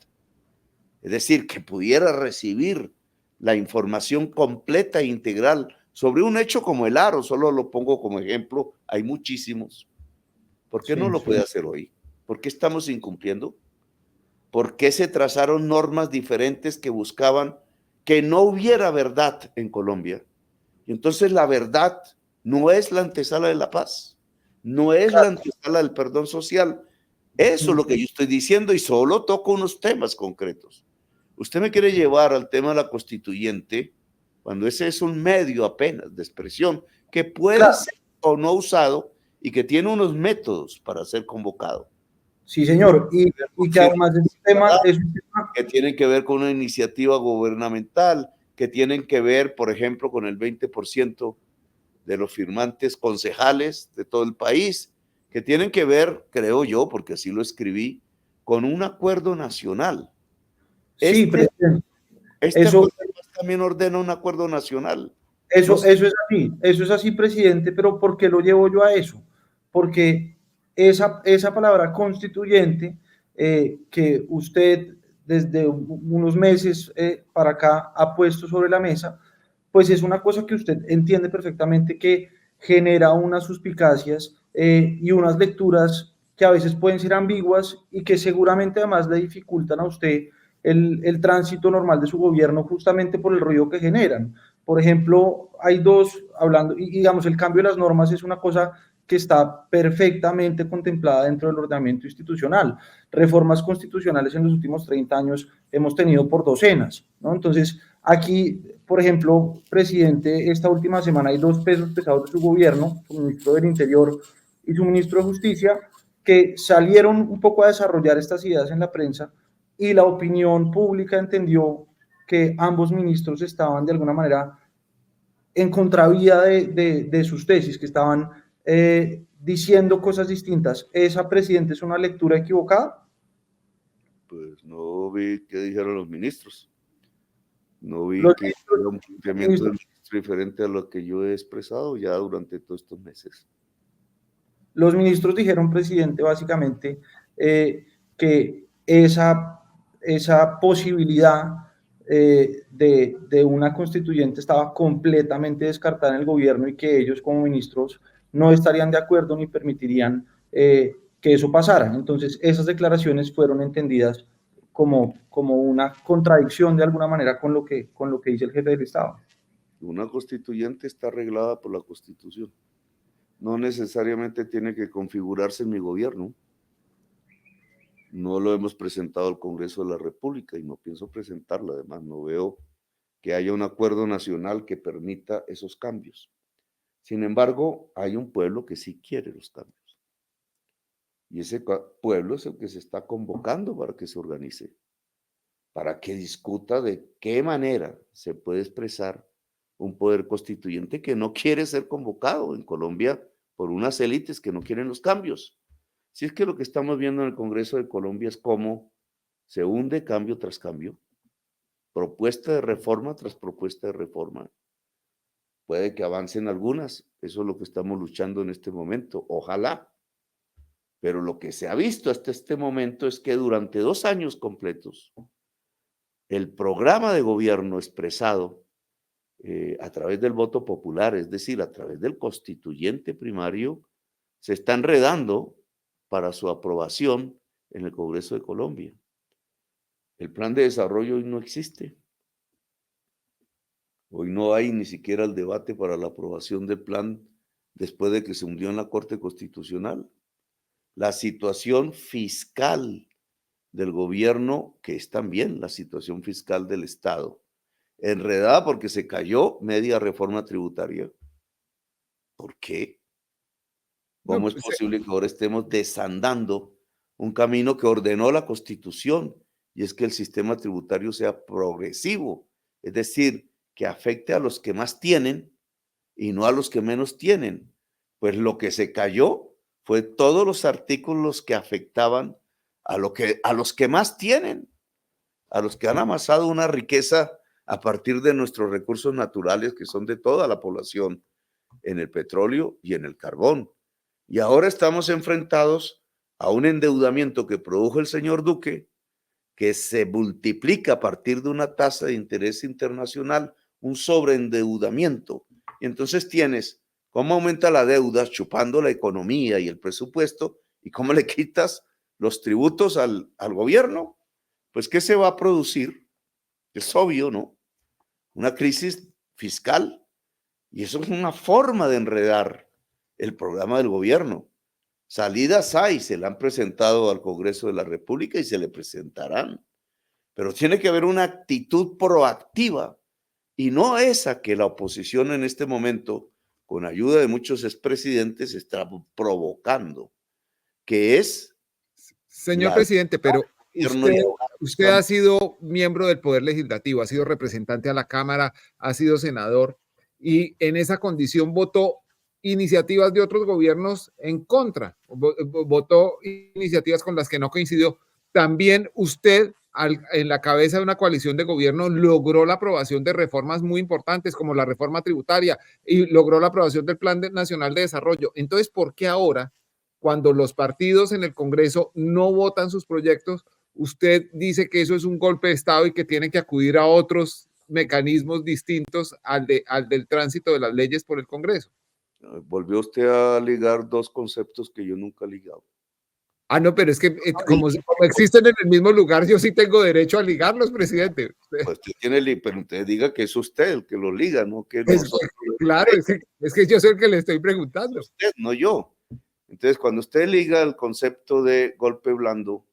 B: Es decir, que pudiera recibir la información completa e integral sobre un hecho como el Aro, solo lo pongo como ejemplo, hay muchísimos. ¿Por qué no lo puede hacer hoy? ¿Por qué estamos incumpliendo? ¿Por qué se trazaron normas diferentes que buscaban que no hubiera verdad en Colombia? Y entonces la verdad no es la antesala de la paz, no es la antesala del perdón social. Eso es lo que yo estoy diciendo y solo toco unos temas concretos. Usted me quiere llevar al tema de la constituyente cuando ese es un medio apenas de expresión que puede ser o no usado y que tiene unos métodos para ser convocado.
C: Sí, señor, y que además este tema es un tema
B: que tienen que ver con una iniciativa gubernamental, que tienen que ver, por ejemplo, con el 20% de los firmantes concejales de todo el país, que tienen que ver, creo yo, porque así lo escribí, con un acuerdo nacional.
C: Sí, presidente.
B: Acuerdo también ordena un acuerdo nacional.
C: Eso es así, presidente, pero ¿por qué lo llevo yo a eso? Porque esa palabra constituyente que usted desde unos meses para acá ha puesto sobre la mesa, pues es una cosa que usted entiende perfectamente que genera unas suspicacias y unas lecturas que a veces pueden ser ambiguas y que seguramente además le dificultan a usted el tránsito normal de su gobierno justamente por el ruido que generan. Por ejemplo, hay dos, hablando, y digamos, el cambio de las normas es una cosa que está perfectamente contemplada dentro del ordenamiento institucional. Reformas constitucionales en los últimos 30 años hemos tenido por docenas, ¿no? Entonces, aquí, por ejemplo, presidente, esta última semana hay dos pesos pesados de su gobierno, su ministro del Interior y su ministro de Justicia, que salieron un poco a desarrollar estas ideas en la prensa y la opinión pública entendió que ambos ministros estaban de alguna manera en contravía de sus tesis, que estaban diciendo cosas distintas. ¿Esa, presidente, es una lectura equivocada?
B: Pues no vi qué dijeron los ministros. No vi que era un planteamiento del ministro diferente a lo que yo he expresado ya durante todos estos meses.
C: Los ministros dijeron, presidente, básicamente que esa posibilidad de una constituyente estaba completamente descartada en el gobierno y que ellos como ministros no estarían de acuerdo ni permitirían que eso pasara. Entonces, esas declaraciones fueron entendidas como una contradicción de alguna manera con lo que dice el jefe del Estado.
B: Una constituyente está arreglada por la Constitución. No necesariamente tiene que configurarse en mi gobierno. No lo hemos presentado al Congreso de la República y no pienso presentarlo. Además, no veo que haya un acuerdo nacional que permita esos cambios. Sin embargo, hay un pueblo que sí quiere los cambios. Y ese pueblo es el que se está convocando para que se organice, para que discuta de qué manera se puede expresar un poder constituyente que no quiere ser convocado en Colombia por unas élites que no quieren los cambios. Si es que lo que estamos viendo en el Congreso de Colombia es cómo se hunde cambio tras cambio, propuesta de reforma tras propuesta de reforma. Puede que avancen algunas, eso es lo que estamos luchando en este momento, ojalá. Pero lo que se ha visto hasta este momento es que durante 2 años completos, el programa de gobierno expresado a través del voto popular, es decir, a través del constituyente primario, se está enredando para su aprobación en el Congreso de Colombia. El plan de desarrollo hoy no existe. Hoy no hay ni siquiera el debate para la aprobación del plan después de que se hundió en la Corte Constitucional. La situación fiscal del gobierno, que es también la situación fiscal del Estado, enredada porque se cayó media reforma tributaria. ¿Por qué? ¿Cómo
A: No,
B: es posible que ahora estemos desandando un camino que ordenó la Constitución? Y es que el sistema tributario sea progresivo, es decir, que afecte a los que más tienen y no a los que menos tienen. Pues lo que se cayó fue todos los artículos que afectaban a los que más tienen, a los que han amasado una riqueza a partir de nuestros recursos naturales que son de toda la población, en el petróleo y en el carbón. Y ahora estamos enfrentados a un endeudamiento que produjo el señor Duque, que se multiplica a partir de una tasa de interés internacional, un sobreendeudamiento. Y entonces tienes cómo aumenta la deuda chupando la economía y el presupuesto y cómo le quitas los tributos al gobierno. Pues, ¿qué se va a producir? Es obvio, ¿no? Una crisis fiscal. Y eso es una forma de enredar el programa del gobierno. Salidas hay, se le han presentado al Congreso de la República y se le presentarán. Pero tiene que haber una actitud proactiva y no esa que la oposición en este momento, con ayuda de muchos expresidentes, está provocando, que es
A: señor
B: la
A: presidente, pero
B: gobierno y
A: usted ha sido miembro del Poder Legislativo, ha sido representante a la Cámara, ha sido senador y en esa condición votó iniciativas de otros gobiernos en contra, votó iniciativas con las que no coincidió. También usted, en la cabeza de una coalición de gobierno, logró la aprobación de reformas muy importantes como la reforma tributaria y logró la aprobación del Plan Nacional de Desarrollo. Entonces, ¿por qué ahora, cuando los partidos en el Congreso no votan sus proyectos, usted dice que eso es un golpe de Estado y que tienen que acudir a otros mecanismos distintos al del tránsito de las leyes por el Congreso?
B: Volvió usted a ligar 2 conceptos que yo nunca he ligado.
A: Ah, no, pero es que como existen en el mismo lugar, yo sí tengo derecho a ligarlos, presidente.
B: Pues usted tiene, pero usted diga que es usted el que lo liga, no que
A: nosotros. Claro, es que yo soy el que le estoy preguntando.
B: Usted, no yo. Entonces, cuando usted liga el concepto de golpe blando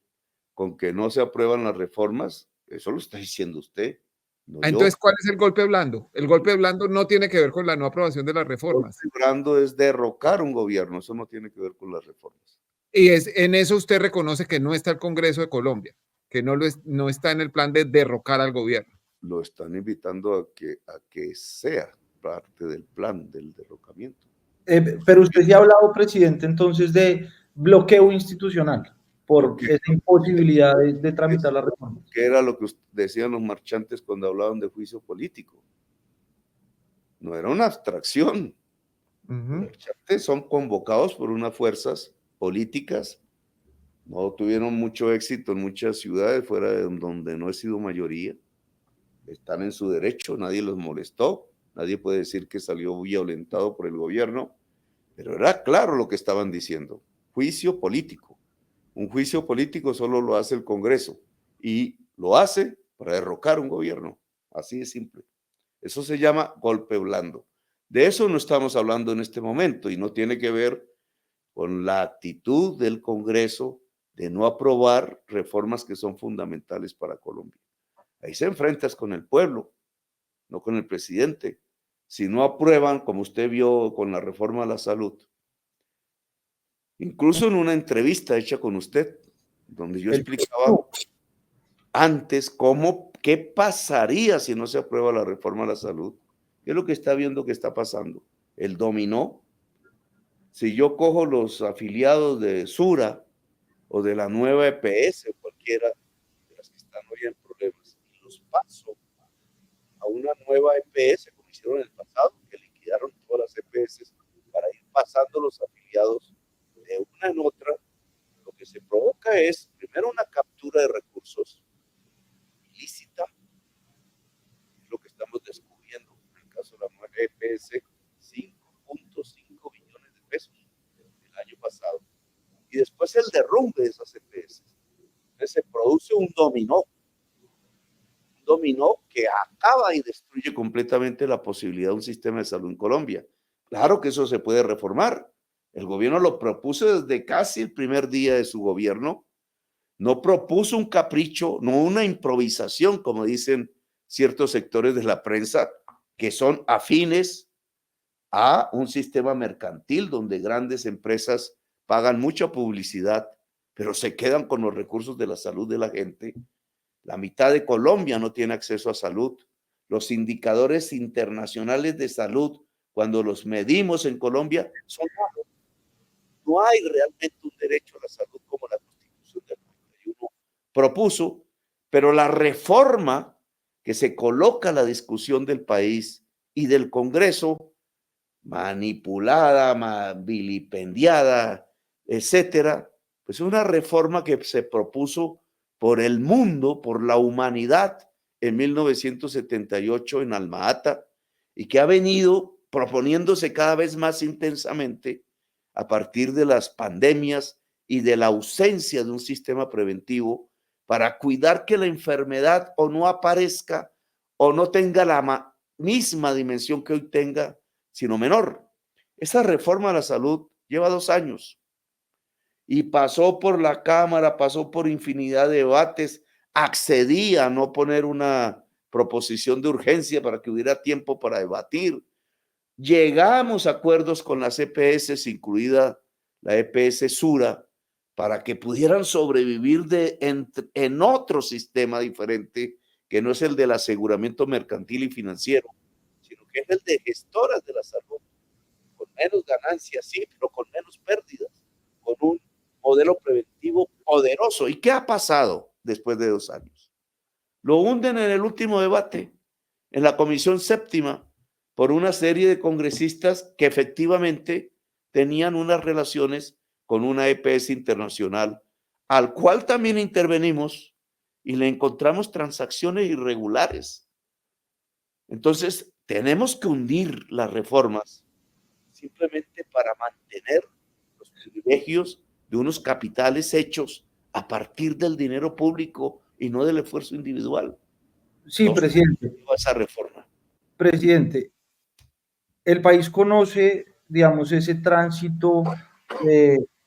B: con que no se aprueban las reformas, eso lo está diciendo usted. No
A: entonces,
B: yo.
A: ¿cuál es el golpe blando? El golpe blando no tiene que ver con la no aprobación de las reformas.
B: El golpe blando es derrocar un gobierno, eso no tiene que ver con las reformas.
A: Y en eso usted reconoce que no está el Congreso de Colombia, que no está en el plan de derrocar al gobierno.
B: Lo están invitando a que sea parte del plan del derrocamiento.
C: Pero usted sí ha hablado, presidente, entonces de bloqueo institucional por esa imposibilidad de tramitar las reformas.
B: ¿Qué era lo que decían los marchantes cuando hablaban de juicio político? No era una abstracción. Los marchantes son convocados por unas fuerzas políticas, no tuvieron mucho éxito en muchas ciudades fuera de donde no he sido mayoría, están en su derecho, nadie los molestó, nadie puede decir que salió violentado por el gobierno, pero era claro lo que estaban diciendo, juicio político. Un juicio político solo lo hace el Congreso y lo hace para derrocar un gobierno, así de simple. Eso se llama golpe blando. De eso no estamos hablando en este momento y no tiene que ver con la actitud del Congreso de no aprobar reformas que son fundamentales para Colombia. Ahí se enfrentas con el pueblo, no con el presidente. Si no aprueban, como usted vio con la reforma a la salud, incluso en una entrevista hecha con usted, donde yo explicaba antes qué pasaría si no se aprueba la reforma a la salud, ¿qué es lo que está viendo que está pasando? El dominó. Si yo cojo los afiliados de Sura o de la nueva EPS o cualquiera de las que están hoy en problemas y los paso a una nueva EPS, como hicieron en el pasado, que liquidaron todas las EPS para ir pasando los afiliados de una en otra, lo que se provoca es primero una captura de recursos ilícita, es lo que estamos descubriendo en el caso de la nueva EPS, 5.5 billones de pesos el año pasado, y después el derrumbe de esas EPS. Entonces se produce un dominó que acaba y destruye completamente la posibilidad de un sistema de salud en Colombia. Claro que eso se puede reformar. El gobierno lo propuso desde casi el primer día de su gobierno. No propuso un capricho, no una improvisación, como dicen ciertos sectores de la prensa, que son afines a un sistema mercantil donde grandes empresas pagan mucha publicidad, pero se quedan con los recursos de la salud de la gente. La mitad de Colombia no tiene acceso a salud. Los indicadores internacionales de salud, cuando los medimos en Colombia, son malos. No hay realmente un derecho a la salud como la Constitución del 91 propuso, pero la reforma que se coloca a la discusión del país y del Congreso, manipulada, vilipendiada, etcétera, pues es una reforma que se propuso por el mundo, por la humanidad en 1978 en Alma-Ata y que ha venido proponiéndose cada vez más intensamente a partir de las pandemias y de la ausencia de un sistema preventivo para cuidar que la enfermedad o no aparezca o no tenga la misma dimensión que hoy tenga, sino menor. Esa reforma a la salud lleva 2 años y pasó por la Cámara, pasó por infinidad de debates, accedí a no poner una proposición de urgencia para que hubiera tiempo para debatir. Llegamos a acuerdos con las EPS, incluida la EPS Sura, para que pudieran sobrevivir en otro sistema diferente, que no es el del aseguramiento mercantil y financiero, sino que es el de gestoras de la salud, con menos ganancias, sí, pero con menos pérdidas, con un modelo preventivo poderoso. ¿Y qué ha pasado después de 2 años? Lo hunden en el último debate, en la Comisión Séptima, por una serie de congresistas que efectivamente tenían unas relaciones con una EPS internacional, al cual también intervenimos y le encontramos transacciones irregulares. Entonces, tenemos que hundir las reformas simplemente para mantener los privilegios de unos capitales hechos a partir del dinero público y no del esfuerzo individual.
C: Sí,
B: No
C: presidente.
B: esa reforma.
C: Presidente, el país conoce, digamos, ese tránsito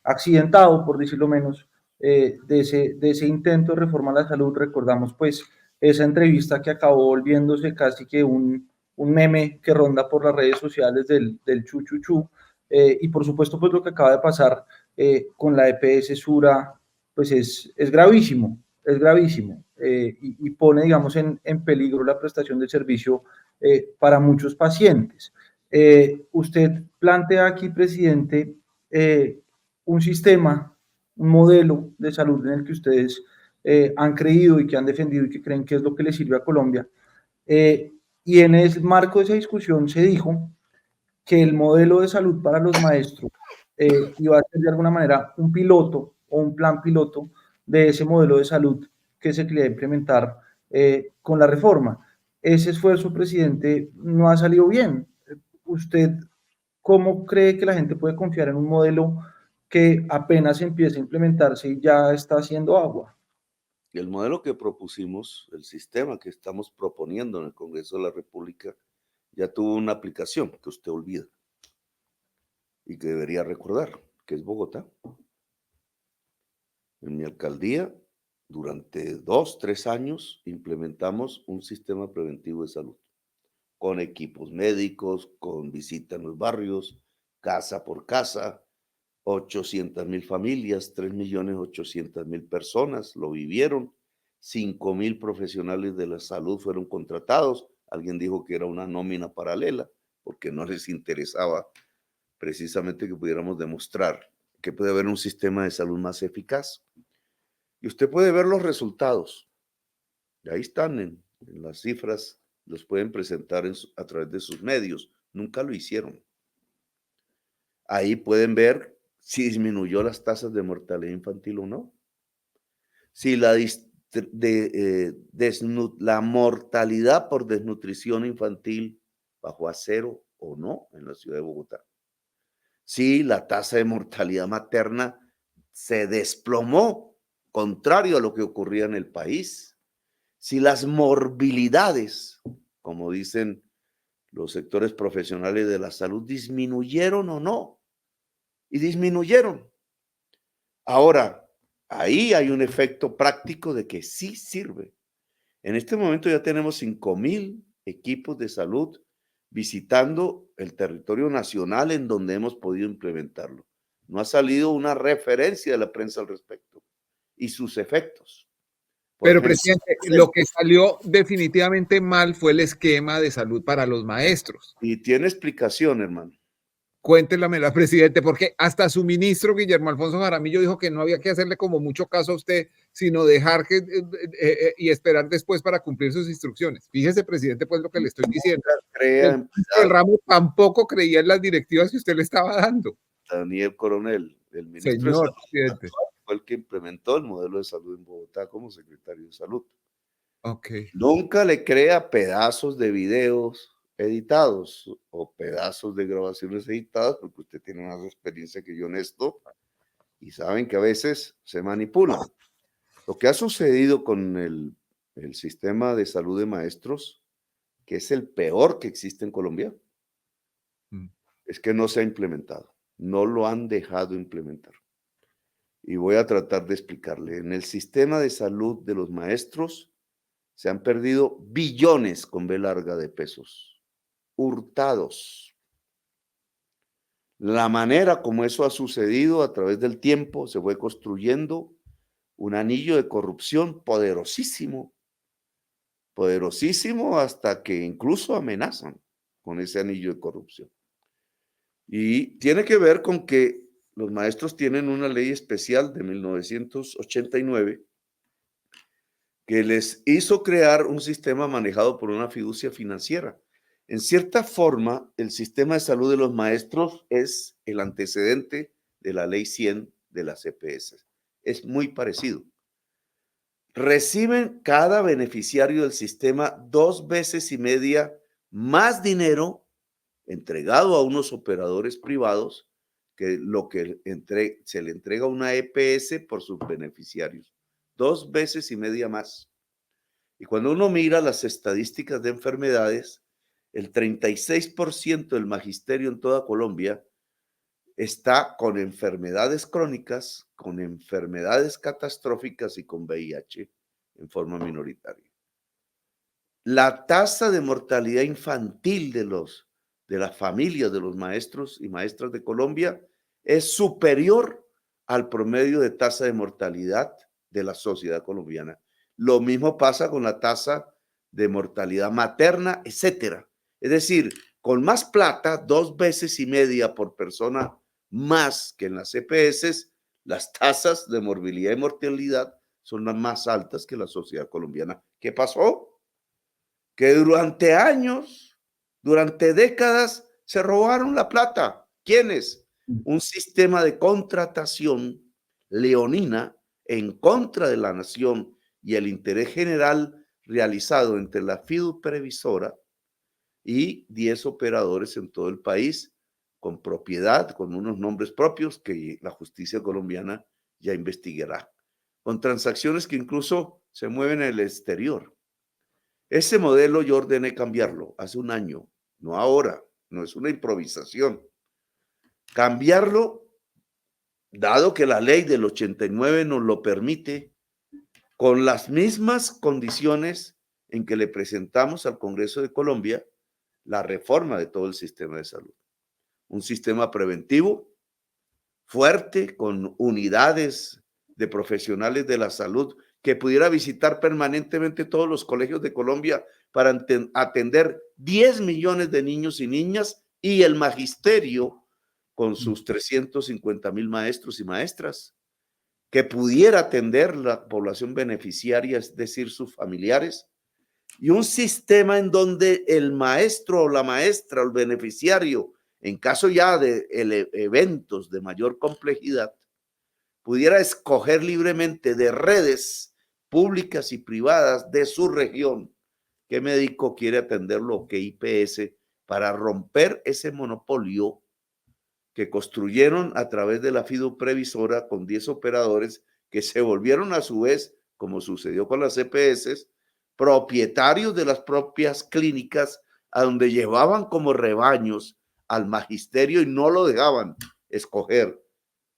C: accidentado, por decirlo menos, de ese intento de reforma a la salud. Recordamos, pues, esa entrevista que acabó volviéndose casi que un meme que ronda por las redes sociales del chuchuchú. Y por supuesto, pues lo que acaba de pasar con la EPS Sura, pues es gravísimo, es gravísimo. Y pone, digamos, en peligro la prestación del servicio para muchos pacientes. Usted plantea aquí, presidente, un sistema, un modelo de salud en el que ustedes han creído y que han defendido y que creen que es lo que le sirve a Colombia. Y en el marco de esa discusión se dijo que el modelo de salud para los maestros iba a ser de alguna manera un piloto o un plan piloto de ese modelo de salud que se quería implementar con la reforma. ese esfuerzo, presidente, no ha salido bien. ¿Usted cómo cree que la gente puede confiar en un modelo que apenas empieza a implementarse y ya está haciendo agua?
B: Y el modelo que propusimos, el sistema que estamos proponiendo en el Congreso de la República, ya tuvo una aplicación que usted olvida y que debería recordar, que es Bogotá. En mi alcaldía, durante 2, 3 años, implementamos un sistema preventivo de salud, con equipos médicos, con visita en los barrios, casa por casa, 800,000 familias, 3,800,000 personas lo vivieron, 5,000 profesionales de la salud fueron contratados. Alguien dijo que era una nómina paralela, porque no les interesaba precisamente que pudiéramos demostrar que puede haber un sistema de salud más eficaz. Y usted puede ver los resultados. Y ahí están en las cifras, los pueden presentar a través de sus medios. Nunca lo hicieron. Ahí pueden ver si disminuyó las tasas de mortalidad infantil o no. Si la mortalidad por desnutrición infantil bajó a 0 o no en la ciudad de Bogotá. Si la tasa de mortalidad materna se desplomó, contrario a lo que ocurría en el país. Si las morbilidades, como dicen los sectores profesionales de la salud, disminuyeron o no. Y disminuyeron. Ahora, ahí hay un efecto práctico de que sí sirve. En este momento ya tenemos 5,000 equipos de salud visitando el territorio nacional en donde hemos podido implementarlo. No ha salido una referencia de la prensa al respecto y sus efectos.
A: Pero, presidente, lo que salió definitivamente mal fue el esquema de salud para los maestros.
B: Y tiene explicación, hermano.
A: Cuéntemela, presidente, porque hasta su ministro Guillermo Alfonso Jaramillo dijo que no había que hacerle como mucho caso a usted, sino dejar que y esperar después para cumplir sus instrucciones. Fíjese, presidente, pues lo que le estoy diciendo. El ramo tampoco creía en las directivas que usted le estaba dando.
B: Daniel Coronel, el ministro
A: Señor presidente,
B: fue el que implementó el modelo de salud en Bogotá como secretario de salud.
A: Okay.
B: Nunca le crea pedazos de videos editados o pedazos de grabaciones editadas, porque usted tiene más experiencia que yo en esto y saben que a veces se manipulan. Lo que ha sucedido con el sistema de salud de maestros, que es el peor que existe en Colombia, es que no se ha implementado, no lo han dejado implementar. Y voy a tratar de explicarle. En el sistema de salud de los maestros se han perdido billones con B larga de pesos, hurtados. La manera como eso ha sucedido a través del tiempo se fue construyendo un anillo de corrupción poderosísimo, poderosísimo hasta que incluso amenazan con ese anillo de corrupción. Y tiene que ver con que los maestros tienen una ley especial de 1989 que les hizo crear un sistema manejado por una fiducia financiera. En cierta forma, el sistema de salud de los maestros es el antecedente de la ley 100 de las EPS. Es muy parecido. Reciben cada beneficiario del sistema 2 veces y media más dinero entregado a unos operadores privados que lo que se le entrega a una EPS por sus beneficiarios. 2 veces y media más. Y cuando uno mira las estadísticas de enfermedades, el 36% del magisterio en toda Colombia está con enfermedades crónicas, con enfermedades catastróficas y con VIH en forma minoritaria. La tasa de mortalidad infantil de las familias de los maestros y maestras de Colombia es superior al promedio de tasa de mortalidad de la sociedad colombiana. Lo mismo pasa con la tasa de mortalidad materna, etcétera. Es decir, con más plata, 2 veces y media por persona más que en las EPS, las tasas de morbilidad y mortalidad son las más altas que la sociedad colombiana. ¿Qué pasó? Que durante años, durante décadas, se robaron la plata. ¿Quiénes? Un sistema de contratación leonina en contra de la nación y el interés general, realizado entre la fiduprevisora y 10 operadores en todo el país, con propiedad, con unos nombres propios que la justicia colombiana ya investigará, con transacciones que incluso se mueven en el exterior. Ese modelo yo ordené cambiarlo hace un año, no ahora, no es una improvisación. Cambiarlo, dado que la ley del 89 nos lo permite, con las mismas condiciones en que le presentamos al Congreso de Colombia la reforma de todo el sistema de salud. Un sistema preventivo fuerte, con unidades de profesionales de la salud que pudiera visitar permanentemente todos los colegios de Colombia para atender 10 millones de niños y niñas, y el magisterio con sus 350,000 maestros y maestras, que pudiera atender la población beneficiaria, es decir, sus familiares, y un sistema en donde el maestro o la maestra o el beneficiario, en caso ya de eventos de mayor complejidad, pudiera escoger libremente de redes públicas y privadas de su región qué médico quiere atenderlo o qué IPS, para romper ese monopolio que construyeron a través de la fiduprevisora con 10 operadores que se volvieron a su vez, como sucedió con las EPS, propietarios de las propias clínicas, a donde llevaban como rebaños al magisterio y no lo dejaban escoger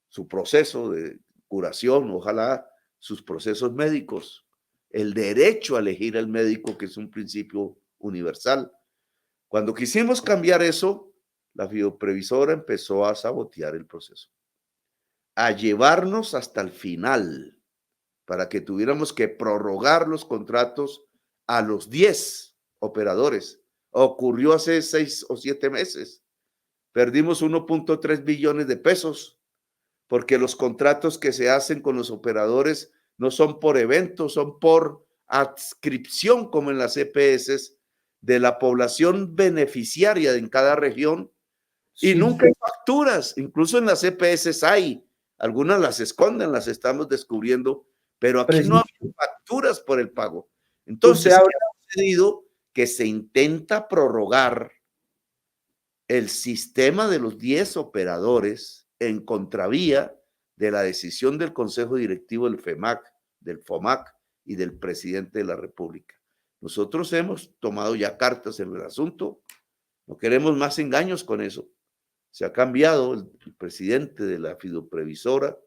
B: su proceso de curación, ojalá sus procesos médicos, el derecho a elegir al médico, que es un principio universal. Cuando quisimos cambiar eso, la fiduprevisora empezó a sabotear el proceso, a llevarnos hasta el final, para que tuviéramos que prorrogar los contratos a los 10 operadores. Ocurrió hace 6 o 7 meses. Perdimos 1.3 billones de pesos porque los contratos que se hacen con los operadores no son por eventos, son por adscripción, como en las EPS, de la población beneficiaria en cada región, y nunca hay facturas. Incluso en las EPS hay, algunas las esconden, las estamos descubriendo, pero aquí no hay facturas por el pago. Entonces, ¿qué ha sucedido? Que se intenta prorrogar el sistema de los 10 operadores en contravía de la decisión del Consejo Directivo del FEMAC, del FOMAC y del presidente de la República. Nosotros hemos tomado ya cartas en el asunto, no queremos más engaños con eso. Se ha cambiado el presidente de la fiduprevisora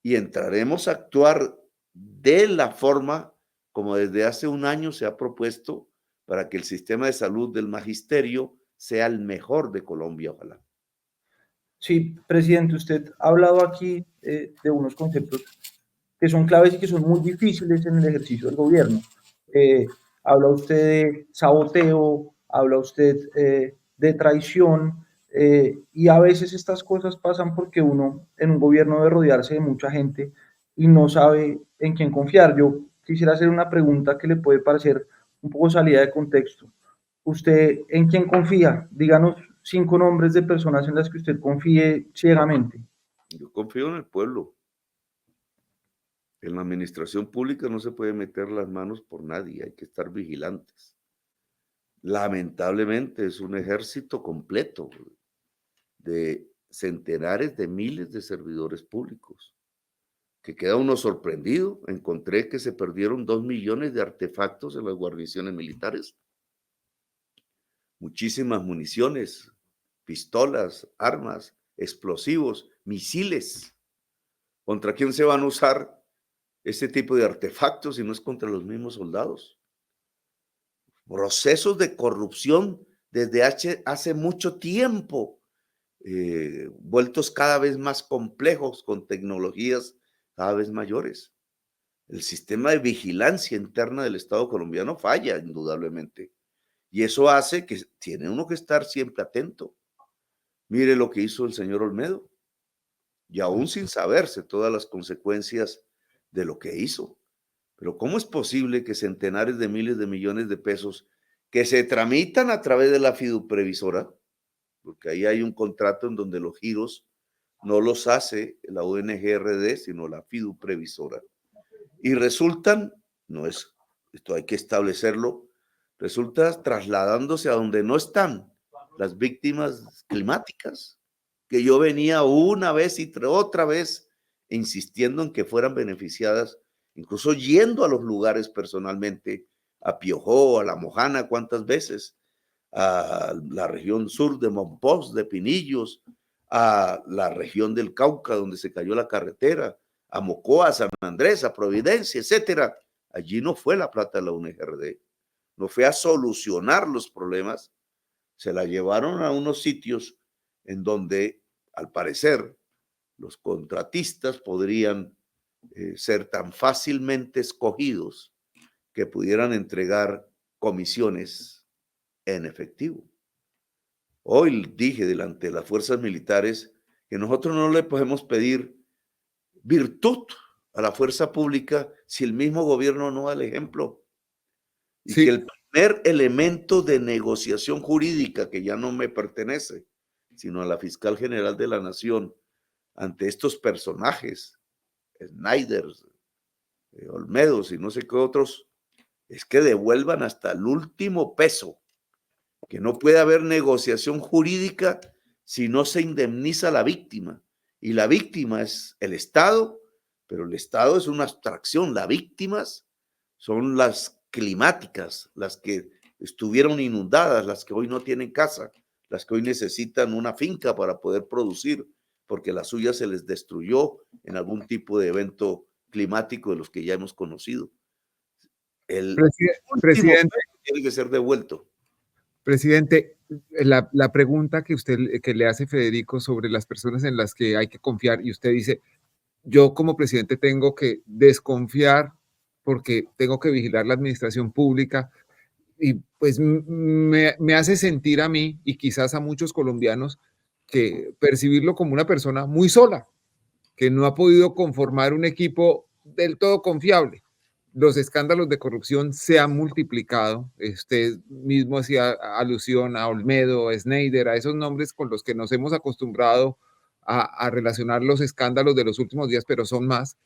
B: y entraremos a actuar de la forma como desde hace un año se ha propuesto, para que el sistema de salud del magisterio sea el mejor de Colombia, ojalá.
C: Sí, presidente, usted ha hablado aquí de unos conceptos que son claves y que son muy difíciles en el ejercicio del gobierno. Habla usted de saboteo, habla usted de traición, y a veces estas cosas pasan porque uno en un gobierno debe rodearse de mucha gente y no sabe en quién confiar. Yo quisiera hacer una pregunta que le puede parecer un poco salida de contexto. ¿Usted en quién confía? Díganos 5 nombres de personas en las que usted confíe ciegamente.
B: Yo confío en el pueblo. En la administración pública no se puede meter las manos por nadie, hay que estar vigilantes. Lamentablemente es un ejército completo de centenares de miles de servidores públicos, que queda uno sorprendido. Encontré que se perdieron 2 millones de artefactos en las guarniciones militares. Muchísimas municiones, pistolas, armas, explosivos, misiles. ¿Contra quién se van a usar este tipo de artefactos si no es contra los mismos soldados? Procesos de corrupción desde hace mucho tiempo, vueltos cada vez más complejos, con tecnologías cada vez mayores. El sistema de vigilancia interna del Estado colombiano falla, indudablemente. Y eso hace que tiene uno que estar siempre atento. Mire lo que hizo el señor Olmedo, y aún sin saberse todas las consecuencias de lo que hizo. Pero ¿cómo es posible que centenares de miles de millones de pesos que se tramitan a través de la fiduprevisora, porque ahí hay un contrato en donde los giros no los hace la ONG RD, sino la fiduprevisora, y resultan, no es esto hay que establecerlo, resulta trasladándose a donde no están las víctimas climáticas, que yo venía una vez y otra vez insistiendo en que fueran beneficiadas, incluso yendo a los lugares personalmente, a Piojó, a La Mojana, cuántas veces, a la región sur de Mompox, de Pinillos, a la región del Cauca, donde se cayó la carretera, a Mocoa, a San Andrés, a Providencia, etcétera. Allí no fue la plata de la UNGRD, no fue a solucionar los problemas, se la llevaron a unos sitios en donde, al parecer, los contratistas podrían ser tan fácilmente escogidos que pudieran entregar comisiones en efectivo. Hoy dije delante de las fuerzas militares que nosotros no le podemos pedir virtud a la fuerza pública si el mismo gobierno no da el ejemplo. Y
A: Sí.
B: que el primer elemento de negociación jurídica, que ya no me pertenece, sino a la fiscal general de la Nación, ante estos personajes, Snyder, Olmedos y no sé qué otros, es que devuelvan hasta el último peso, que no puede haber negociación jurídica si no se indemniza a la víctima. Y la víctima es el Estado, pero el Estado es una abstracción. Las víctimas son las climáticas, las que estuvieron inundadas, las que hoy no tienen casa, las que hoy necesitan una finca para poder producir, porque la suya se les destruyó en algún tipo de evento climático de los que ya hemos conocido. El último
A: Presidente,
B: tiene que ser devuelto.
A: presidente, la pregunta que le hace Federico sobre las personas en las que hay que confiar, y usted dice, yo como presidente tengo que desconfiar porque tengo que vigilar la administración pública, y pues me hace sentir a mí y quizás a muchos colombianos que percibirlo como una persona muy sola, que no ha podido conformar un equipo del todo confiable. Los escándalos de corrupción se han multiplicado. Usted mismo hacía alusión a Olmedo, a Snyder, a esos nombres con los que nos hemos acostumbrado a relacionar los escándalos de los últimos días, pero son más.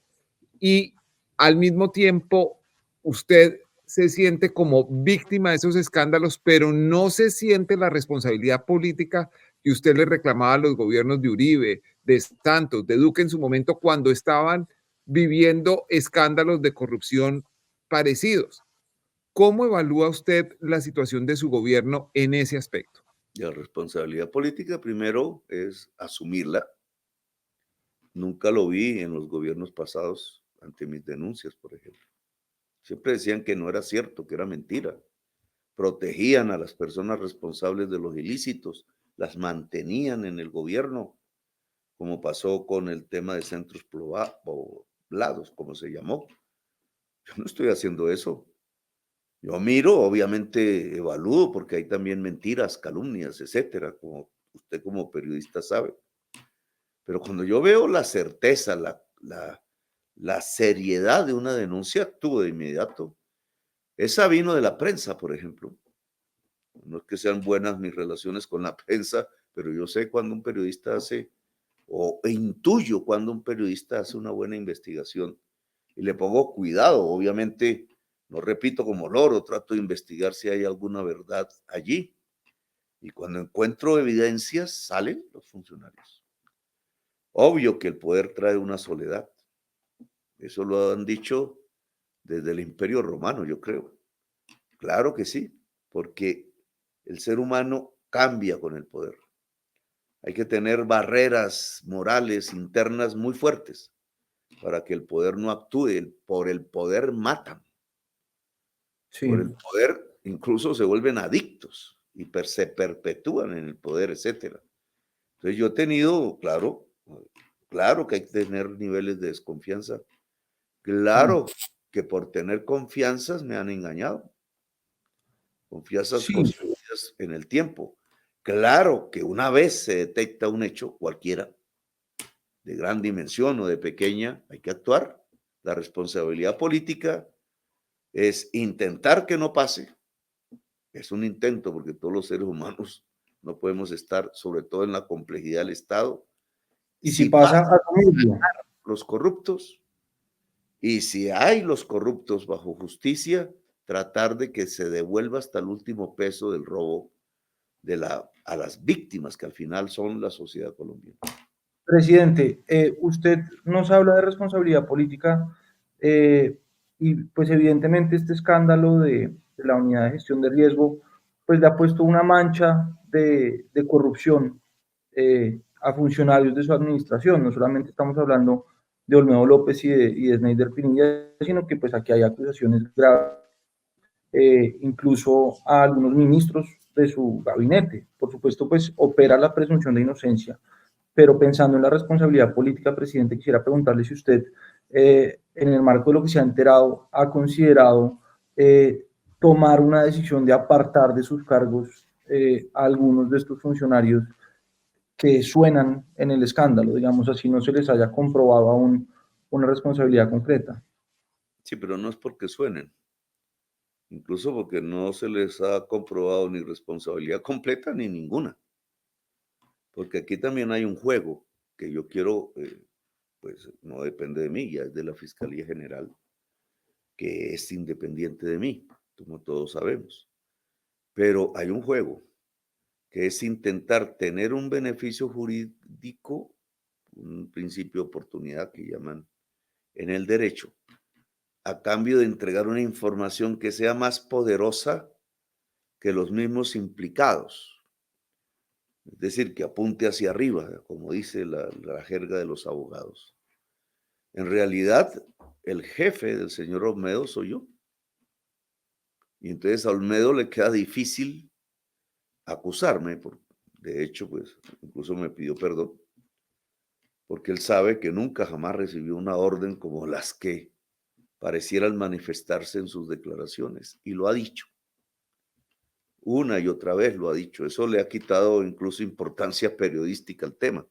A: Y al mismo tiempo, usted se siente como víctima de esos escándalos, pero no se siente la responsabilidad política que usted le reclamaba a los gobiernos de Uribe, de Santos, de Duque en su momento, cuando estaban viviendo escándalos de corrupción parecidos. ¿Cómo evalúa usted la situación de su gobierno en ese aspecto?
B: La responsabilidad política primero es asumirla. Nunca lo vi en los gobiernos pasados ante mis denuncias, por ejemplo. Siempre decían que no era cierto, que era mentira. Protegían a las personas responsables de los ilícitos, las mantenían en el gobierno, como pasó con el tema de centros poblados, como se llamó. Yo no estoy haciendo eso. Yo miro, obviamente evalúo, porque hay también mentiras, calumnias, etcétera, como usted como periodista sabe. Pero cuando yo veo la certeza, la seriedad de una denuncia, actúo de inmediato. Esa vino de la prensa, por ejemplo. No es que sean buenas mis relaciones con la prensa, pero yo sé cuando un periodista hace, o intuyo cuando un periodista hace una buena investigación y le pongo cuidado. Obviamente, no repito como loro, trato de investigar si hay alguna verdad allí. Y cuando encuentro evidencias, salen los funcionarios. Obvio que el poder trae una soledad. Eso lo han dicho desde el Imperio Romano, yo creo. Claro que sí, porque el ser humano cambia con el poder. Hay que tener barreras morales internas muy fuertes para que el poder no actúe. Por el poder matan.
C: Sí.
B: Por el poder incluso se vuelven adictos y se perpetúan en el poder, etcétera. Entonces yo he tenido, claro que hay que tener niveles de desconfianza. Claro que por tener confianzas me han engañado. Confianzas
C: Sí.
B: construidas en el tiempo. Claro que una vez se detecta un hecho, cualquiera, de gran dimensión o de pequeña, hay que actuar. La responsabilidad política es intentar que no pase. Es un intento porque todos los seres humanos no podemos estar, sobre todo en la complejidad del Estado.
C: Y si pasa, asumirlo.
B: Los corruptos, y si hay los corruptos bajo justicia, tratar de que se devuelva hasta el último peso del robo a las víctimas, que al final son la sociedad colombiana.
C: Presidente, usted nos habla de responsabilidad política y pues evidentemente este escándalo de la unidad de gestión de riesgo pues le ha puesto una mancha de corrupción a funcionarios de su administración. No solamente estamos hablando de Olmedo López y de Sneider Pinilla, sino que pues aquí hay acusaciones graves, incluso a algunos ministros de su gabinete. Por supuesto, pues opera la presunción de inocencia, pero pensando en la responsabilidad política, presidente, quisiera preguntarle si usted, en el marco de lo que se ha enterado, ha considerado tomar una decisión de apartar de sus cargos a algunos de estos funcionarios que suenan en el escándalo, digamos así, no se les haya comprobado aún una responsabilidad concreta.
B: Sí, pero no es porque suenen, incluso porque no se les ha comprobado ni responsabilidad completa ni ninguna. Porque aquí también hay un juego que yo quiero, pues no depende de mí, ya es de la Fiscalía General, que es independiente de mí, como todos sabemos. Pero hay un juego que es intentar tener un beneficio jurídico, un principio de oportunidad que llaman en el derecho, a cambio de entregar una información que sea más poderosa que los mismos implicados. Es decir, que apunte hacia arriba, como dice la jerga de los abogados. En realidad, el jefe del señor Olmedo soy yo. Y entonces a Olmedo le queda difícil acusarme. De hecho, pues incluso me pidió perdón, porque él sabe que nunca jamás recibió una orden como las que parecieran manifestarse en sus declaraciones. Y lo ha dicho. Una y otra vez lo ha dicho. Eso le ha quitado incluso importancia periodística al tema,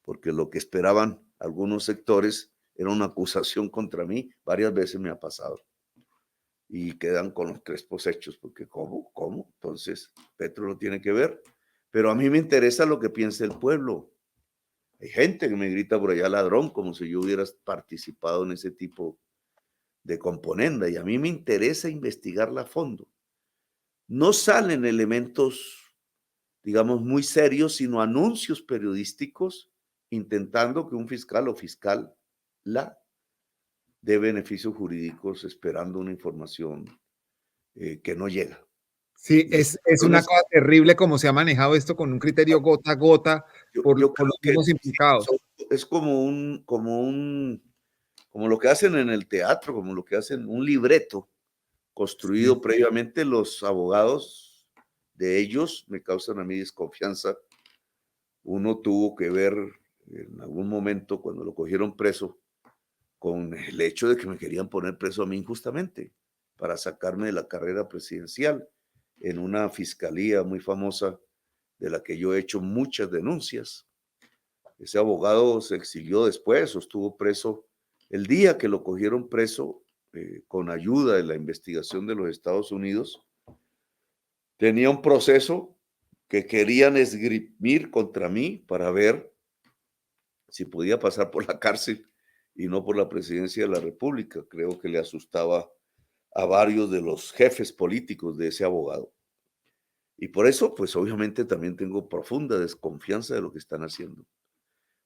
B: porque lo que esperaban algunos sectores era una acusación contra mí. Varias veces me ha pasado. Y quedan con los crespos hechos, porque ¿cómo? Entonces, Petro no tiene que ver. Pero a mí me interesa lo que piensa el pueblo. Hay gente que me grita por allá ladrón, como si yo hubiera participado en ese tipo de componenda. Y a mí me interesa investigarla a fondo. No salen elementos, digamos, muy serios, sino anuncios periodísticos intentando que un fiscal o fiscal la dé beneficios jurídicos esperando una información que no llega.
A: Sí, es una cosa terrible como se ha manejado esto con un criterio gota a gota por
B: Yo creo
A: los
B: que
A: mismos implicados.
B: es como lo que hacen en el teatro, como lo que hacen un libreto construido
A: Sí.
B: previamente. Los abogados de ellos me causan a mí desconfianza. Uno tuvo que ver en algún momento cuando lo cogieron preso con el hecho de que me querían poner preso a mí injustamente para sacarme de la carrera presidencial en una fiscalía muy famosa de la que yo he hecho muchas denuncias. Ese abogado se exilió después o estuvo preso. El día que lo cogieron preso, con ayuda de la investigación de los Estados Unidos, tenía un proceso que querían esgrimir contra mí para ver si podía pasar por la cárcel y no por la presidencia de la República. Creo que le asustaba a varios de los jefes políticos de ese abogado. Y por eso, pues obviamente también tengo profunda desconfianza de lo que están haciendo.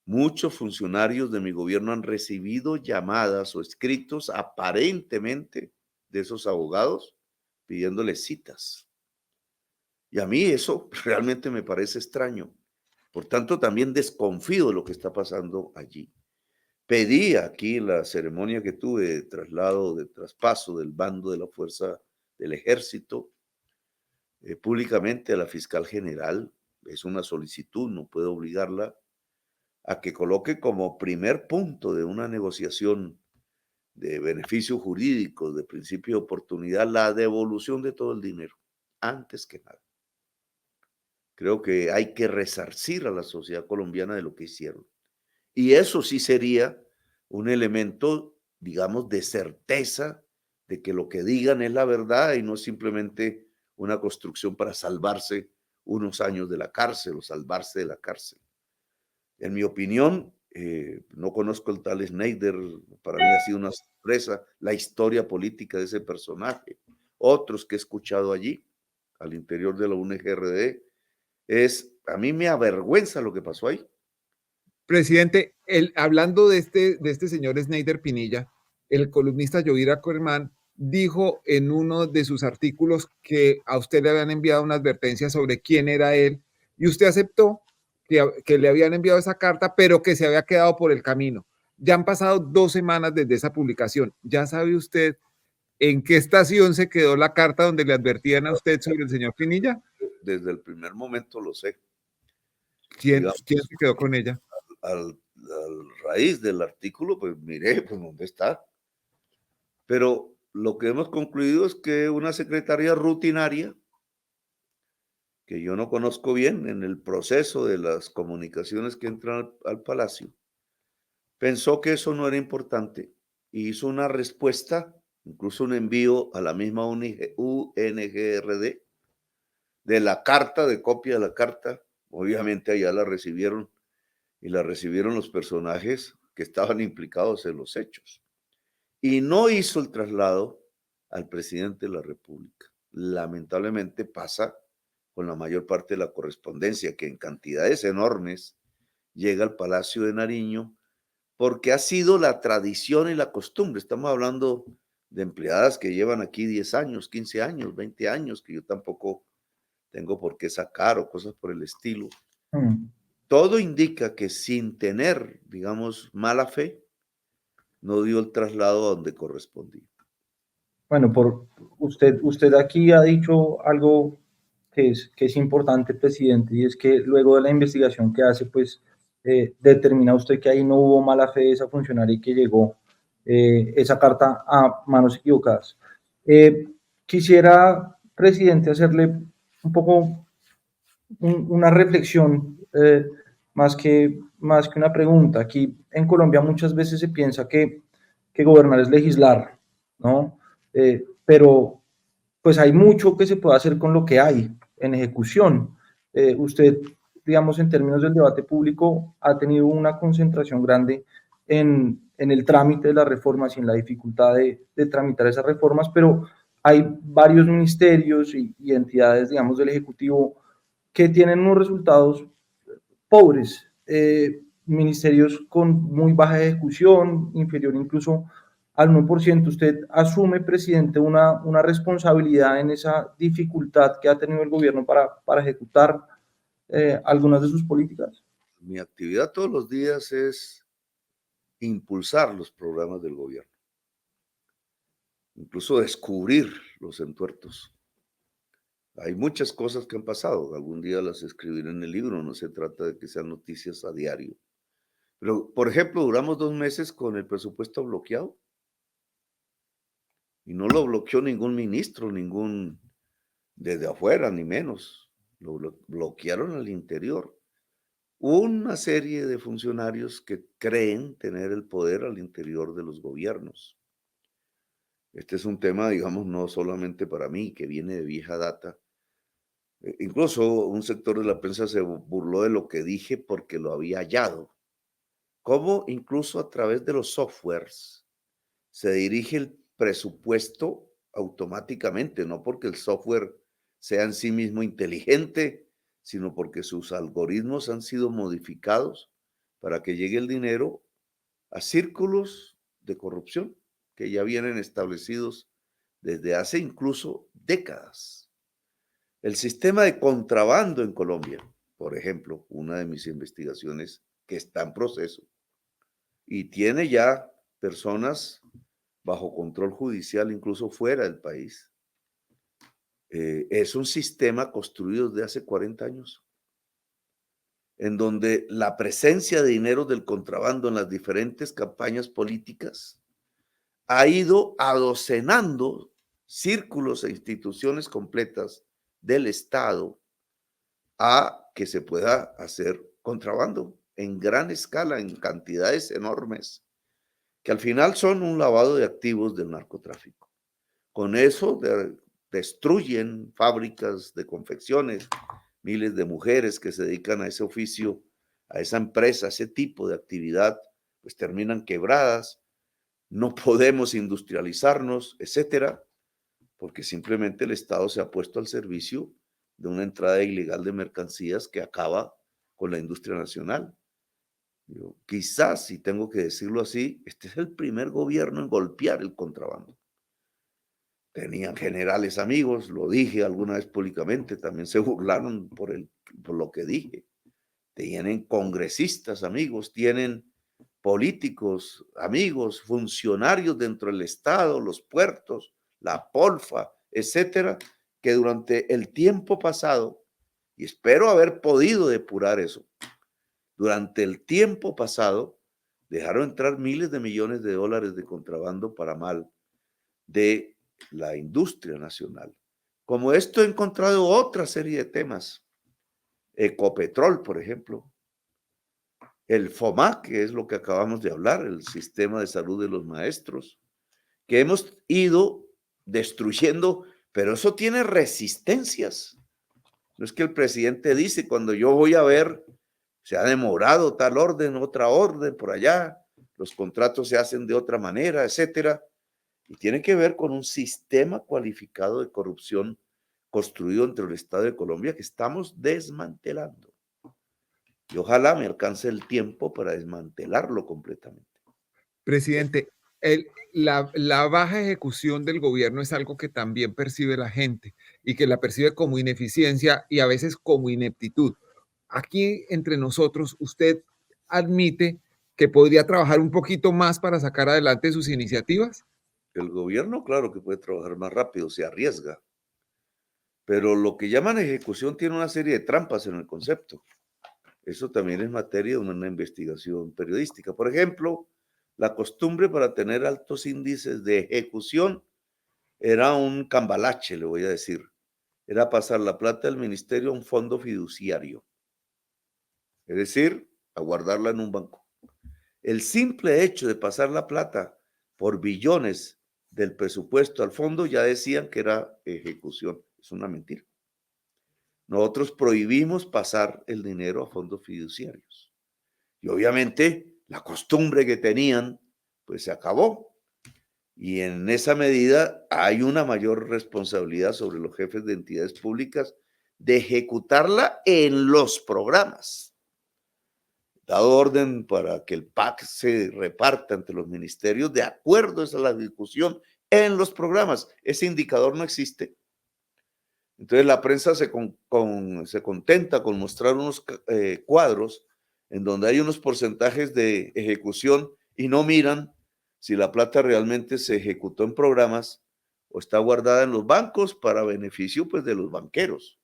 B: Muchos funcionarios de mi gobierno han recibido llamadas o escritos aparentemente de esos abogados pidiéndoles citas. Y a mí eso realmente me parece extraño. Por tanto, también desconfío de lo que está pasando allí. Pedí aquí en la ceremonia que tuve de traslado, de traspaso del bando de la fuerza del ejército, públicamente a la fiscal general. Es una solicitud, no puedo obligarla a que coloque como primer punto de una negociación de beneficios jurídicos, de principio de oportunidad, la devolución de todo el dinero, antes que nada. Creo que hay que resarcir a la sociedad colombiana de lo que hicieron. Y eso sí sería un elemento, digamos, de certeza de que lo que digan es la verdad y no simplemente una construcción para salvarse unos años de la cárcel o salvarse de la cárcel. En mi opinión, no conozco el tal Sneider, para mí ha sido una sorpresa la historia política de ese personaje. otros que he escuchado allí, al interior de la UNGRD, a mí me avergüenza lo que pasó ahí.
A: Presidente, hablando de este señor Snyder Pinilla, el columnista Yovira Cormán dijo en uno de sus artículos que a usted le habían enviado una advertencia sobre quién era él y usted aceptó que le habían enviado esa carta, pero que se había quedado por el camino. Ya han pasado 2 semanas desde esa publicación. ¿Ya sabe usted en qué estación se quedó la carta donde le advertían a usted sobre el señor Pinilla?
B: Desde el primer momento lo sé.
A: ¿Quién
B: Digamos,
A: se quedó con ella?
B: al raíz del artículo, pues miré, pues dónde está. Pero lo que hemos concluido es que una secretaria rutinaria, que yo no conozco bien en el proceso de las comunicaciones que entran al Palacio, pensó que eso no era importante y hizo una respuesta, incluso un envío a la misma UNGRD de la carta, de copia de la carta. Obviamente allá la recibieron y la recibieron los personajes que estaban implicados en los hechos. Y no hizo el traslado al presidente de la República. Lamentablemente pasa con la mayor parte de la correspondencia, que en cantidades enormes llega al Palacio de Nariño, porque ha sido la tradición y la costumbre. Estamos hablando de empleadas que llevan aquí 10 años, 15 años, 20 años, que yo tampoco tengo por qué sacar o cosas por el estilo. Todo indica que sin tener, digamos, mala fe, no dio el traslado a donde correspondía.
C: Bueno, usted aquí ha dicho algo que es importante, presidente, y es que luego de la investigación que hace, pues determina usted que ahí no hubo mala fe de esa funcionaria y que llegó esa carta a manos equivocadas. Quisiera, presidente, hacerle un poco una reflexión más que una pregunta. Aquí en Colombia muchas veces se piensa que gobernar es legislar, ¿no? Pero pues hay mucho que se puede hacer con lo que hay en ejecución. Usted, digamos, en términos del debate público, ha tenido una concentración grande en el trámite de las reformas y en la dificultad de tramitar esas reformas, pero hay varios ministerios y entidades, digamos, del Ejecutivo que tienen unos resultados pobres, ministerios con muy baja ejecución, inferior incluso al 1%. ¿Usted asume, presidente, una responsabilidad en esa dificultad que ha tenido el gobierno para ejecutar algunas de sus políticas?
B: Mi actividad todos los días es impulsar los programas del gobierno, incluso descubrir los entuertos. Hay muchas cosas que han pasado, algún día las escribiré en el libro, no se trata de que sean noticias a diario. Pero, por ejemplo, duramos 2 meses con el presupuesto bloqueado y no lo bloqueó ningún ministro, desde afuera, ni menos. Lo bloquearon al interior. Una serie de funcionarios que creen tener el poder al interior de los gobiernos. Este es un tema, digamos, no solamente para mí, que viene de vieja data. Incluso un sector de la prensa se burló de lo que dije porque lo había hallado. Cómo incluso a través de los softwares se dirige el presupuesto automáticamente, no porque el software sea en sí mismo inteligente, sino porque sus algoritmos han sido modificados para que llegue el dinero a círculos de corrupción que ya vienen establecidos desde hace incluso décadas. El sistema de contrabando en Colombia, por ejemplo, una de mis investigaciones que está en proceso y tiene ya personas bajo control judicial, incluso fuera del país, es un sistema construido desde hace 40 años, en donde la presencia de dinero del contrabando en las diferentes campañas políticas ha ido adocenando círculos e instituciones completas del Estado a que se pueda hacer contrabando en gran escala, en cantidades enormes, que al final son un lavado de activos del narcotráfico. Con eso destruyen fábricas de confecciones, miles de mujeres que se dedican a ese oficio, a esa empresa, a ese tipo de actividad, pues terminan quebradas, no podemos industrializarnos, etcétera, porque simplemente el Estado se ha puesto al servicio de una entrada ilegal de mercancías que acaba con la industria nacional. Quizás, si tengo que decirlo así, este es el primer gobierno en golpear el contrabando. Tenían generales amigos, lo dije alguna vez públicamente, también se burlaron por lo que dije. Tienen congresistas amigos, tienen políticos amigos, funcionarios dentro del Estado, los puertos, la Polfa, etcétera, que durante el tiempo pasado, y espero haber podido depurar eso, durante el tiempo pasado dejaron entrar miles de millones de dólares de contrabando para mal de la industria nacional. Como esto he encontrado otra serie de temas. Ecopetrol, por ejemplo. El FOMAC, que es lo que acabamos de hablar, el sistema de salud de los maestros, que hemos ido destruyendo, pero eso tiene resistencias. No es que el presidente dice, cuando yo voy a ver, se ha demorado tal orden, otra orden por allá, los contratos se hacen de otra manera, etcétera. Y tiene que ver con un sistema cualificado de corrupción construido entre el Estado de Colombia que estamos desmantelando. Y ojalá me alcance el tiempo para desmantelarlo completamente.
A: Presidente, la baja ejecución del gobierno es algo que también percibe la gente y que la percibe como ineficiencia y a veces como ineptitud. Aquí entre nosotros, ¿usted admite que podría trabajar un poquito más para sacar adelante sus iniciativas?
B: El gobierno, claro que puede trabajar más rápido, se arriesga. Pero lo que llaman ejecución tiene una serie de trampas en el concepto. Eso también es materia de una investigación periodística. Por ejemplo, la costumbre para tener altos índices de ejecución era un cambalache, le voy a decir. Era pasar la plata del ministerio a un fondo fiduciario. Es decir, a guardarla en un banco. El simple hecho de pasar la plata por billones del presupuesto al fondo ya decían que era ejecución. Es una mentira. Nosotros prohibimos pasar el dinero a fondos fiduciarios. Y obviamente la costumbre que tenían, pues se acabó. Y en esa medida hay una mayor responsabilidad sobre los jefes de entidades públicas de ejecutarla en los programas. Dado orden para que el PAC se reparta entre los ministerios de acuerdo a la discusión en los programas. Ese indicador no existe. Entonces la prensa se contenta con mostrar unos cuadros en donde hay unos porcentajes de ejecución y no miran si la plata realmente se ejecutó en programas o está guardada en los bancos para beneficio pues, de los banqueros,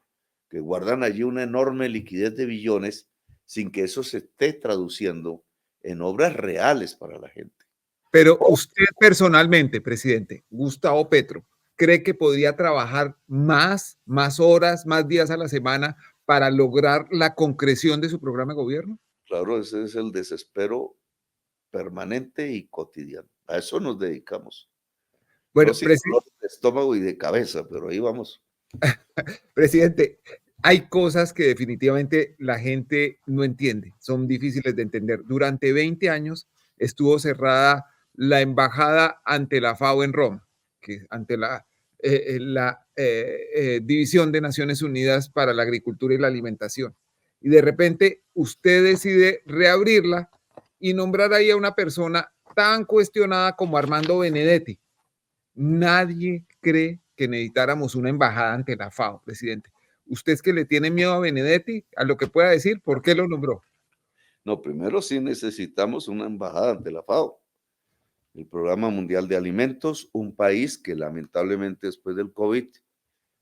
B: que guardan allí una enorme liquidez de billones sin que eso se esté traduciendo en obras reales para la gente.
A: Pero usted personalmente, presidente, Gustavo Petro, ¿cree que podría trabajar más horas, más días a la semana para lograr la concreción de su programa de gobierno?
B: Claro, ese es el desespero permanente y cotidiano. A eso nos dedicamos.
A: Bueno,
B: No sin dolor de estómago y de cabeza, pero ahí vamos.
A: presidente, hay cosas que definitivamente la gente no entiende, son difíciles de entender. Durante 20 años estuvo cerrada la embajada ante la FAO en Roma, que ante la División de Naciones Unidas para la Agricultura y la Alimentación. Y de repente usted decide reabrirla y nombrar ahí a una persona tan cuestionada como Armando Benedetti. Nadie cree que necesitáramos una embajada ante la FAO, presidente. ¿Usted es que le tiene miedo a Benedetti, a lo que pueda decir? ¿Por qué lo nombró?
B: No, primero sí necesitamos una embajada ante la FAO, el Programa Mundial de Alimentos, un país que lamentablemente después del COVID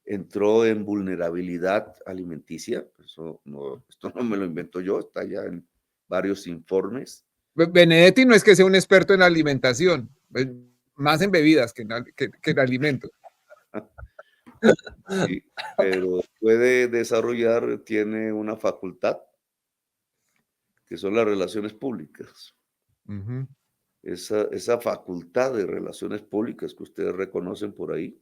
B: entró en vulnerabilidad alimenticia. Esto no me lo invento yo, está ya en varios informes.
A: Benedetti no es que sea un experto en alimentación, más en bebidas que en alimentos.
B: Sí, pero puede desarrollar, tiene una facultad, que son las relaciones públicas.
A: Uh-huh.
B: Esa facultad de relaciones públicas que ustedes reconocen por ahí,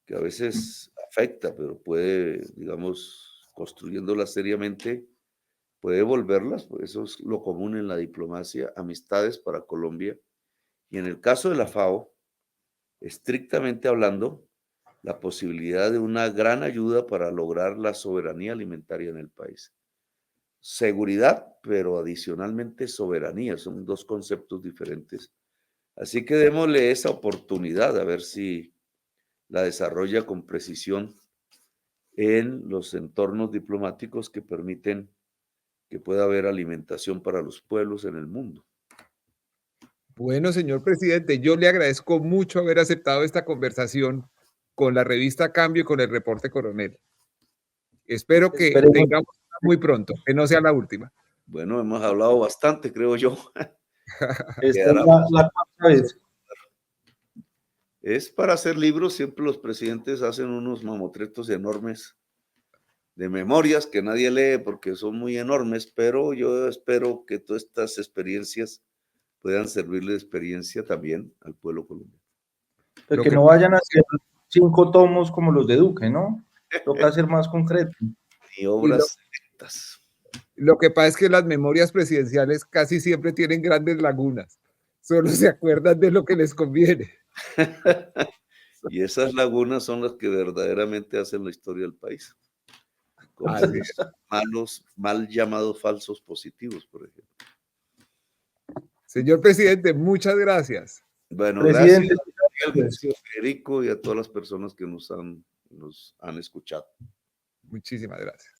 B: que a veces afecta, pero puede, digamos, construyéndolas seriamente, puede volverlas, pues eso es lo común en la diplomacia, amistades para Colombia. Y en el caso de la FAO, estrictamente hablando, la posibilidad de una gran ayuda para lograr la soberanía alimentaria en el país. Seguridad, pero adicionalmente soberanía, son dos conceptos diferentes. Así que démosle esa oportunidad a ver si la desarrolla con precisión en los entornos diplomáticos que permiten que pueda haber alimentación para los pueblos en el mundo.
A: Bueno, señor presidente, yo le agradezco mucho haber aceptado esta conversación con la revista Cambio y con el reporte Coronel. Espero que
C: Esperemos.
A: tengamos una muy pronto, que no sea la última.
B: Bueno, hemos hablado bastante, creo yo.
C: Esta es la cuarta vez.
B: Es para hacer libros, siempre los presidentes hacen unos mamotretos enormes de memorias que nadie lee porque son muy enormes, pero yo espero que todas estas experiencias puedan servirle de experiencia también al pueblo colombiano.
C: Pero que no vayan a ser 5 tomos como los de Duque, ¿no? Toca ser más concreto.
B: Ni obras selectas.
A: Lo que pasa es que las memorias presidenciales casi siempre tienen grandes lagunas. Solo se acuerdan de lo que les conviene.
B: Y esas lagunas son las que verdaderamente hacen la historia del país. Como mal llamados falsos positivos, por ejemplo.
A: Señor presidente, muchas gracias.
B: Bueno,
C: Presidente,
B: gracias a Federico y a todas las personas que nos han escuchado.
A: Muchísimas gracias.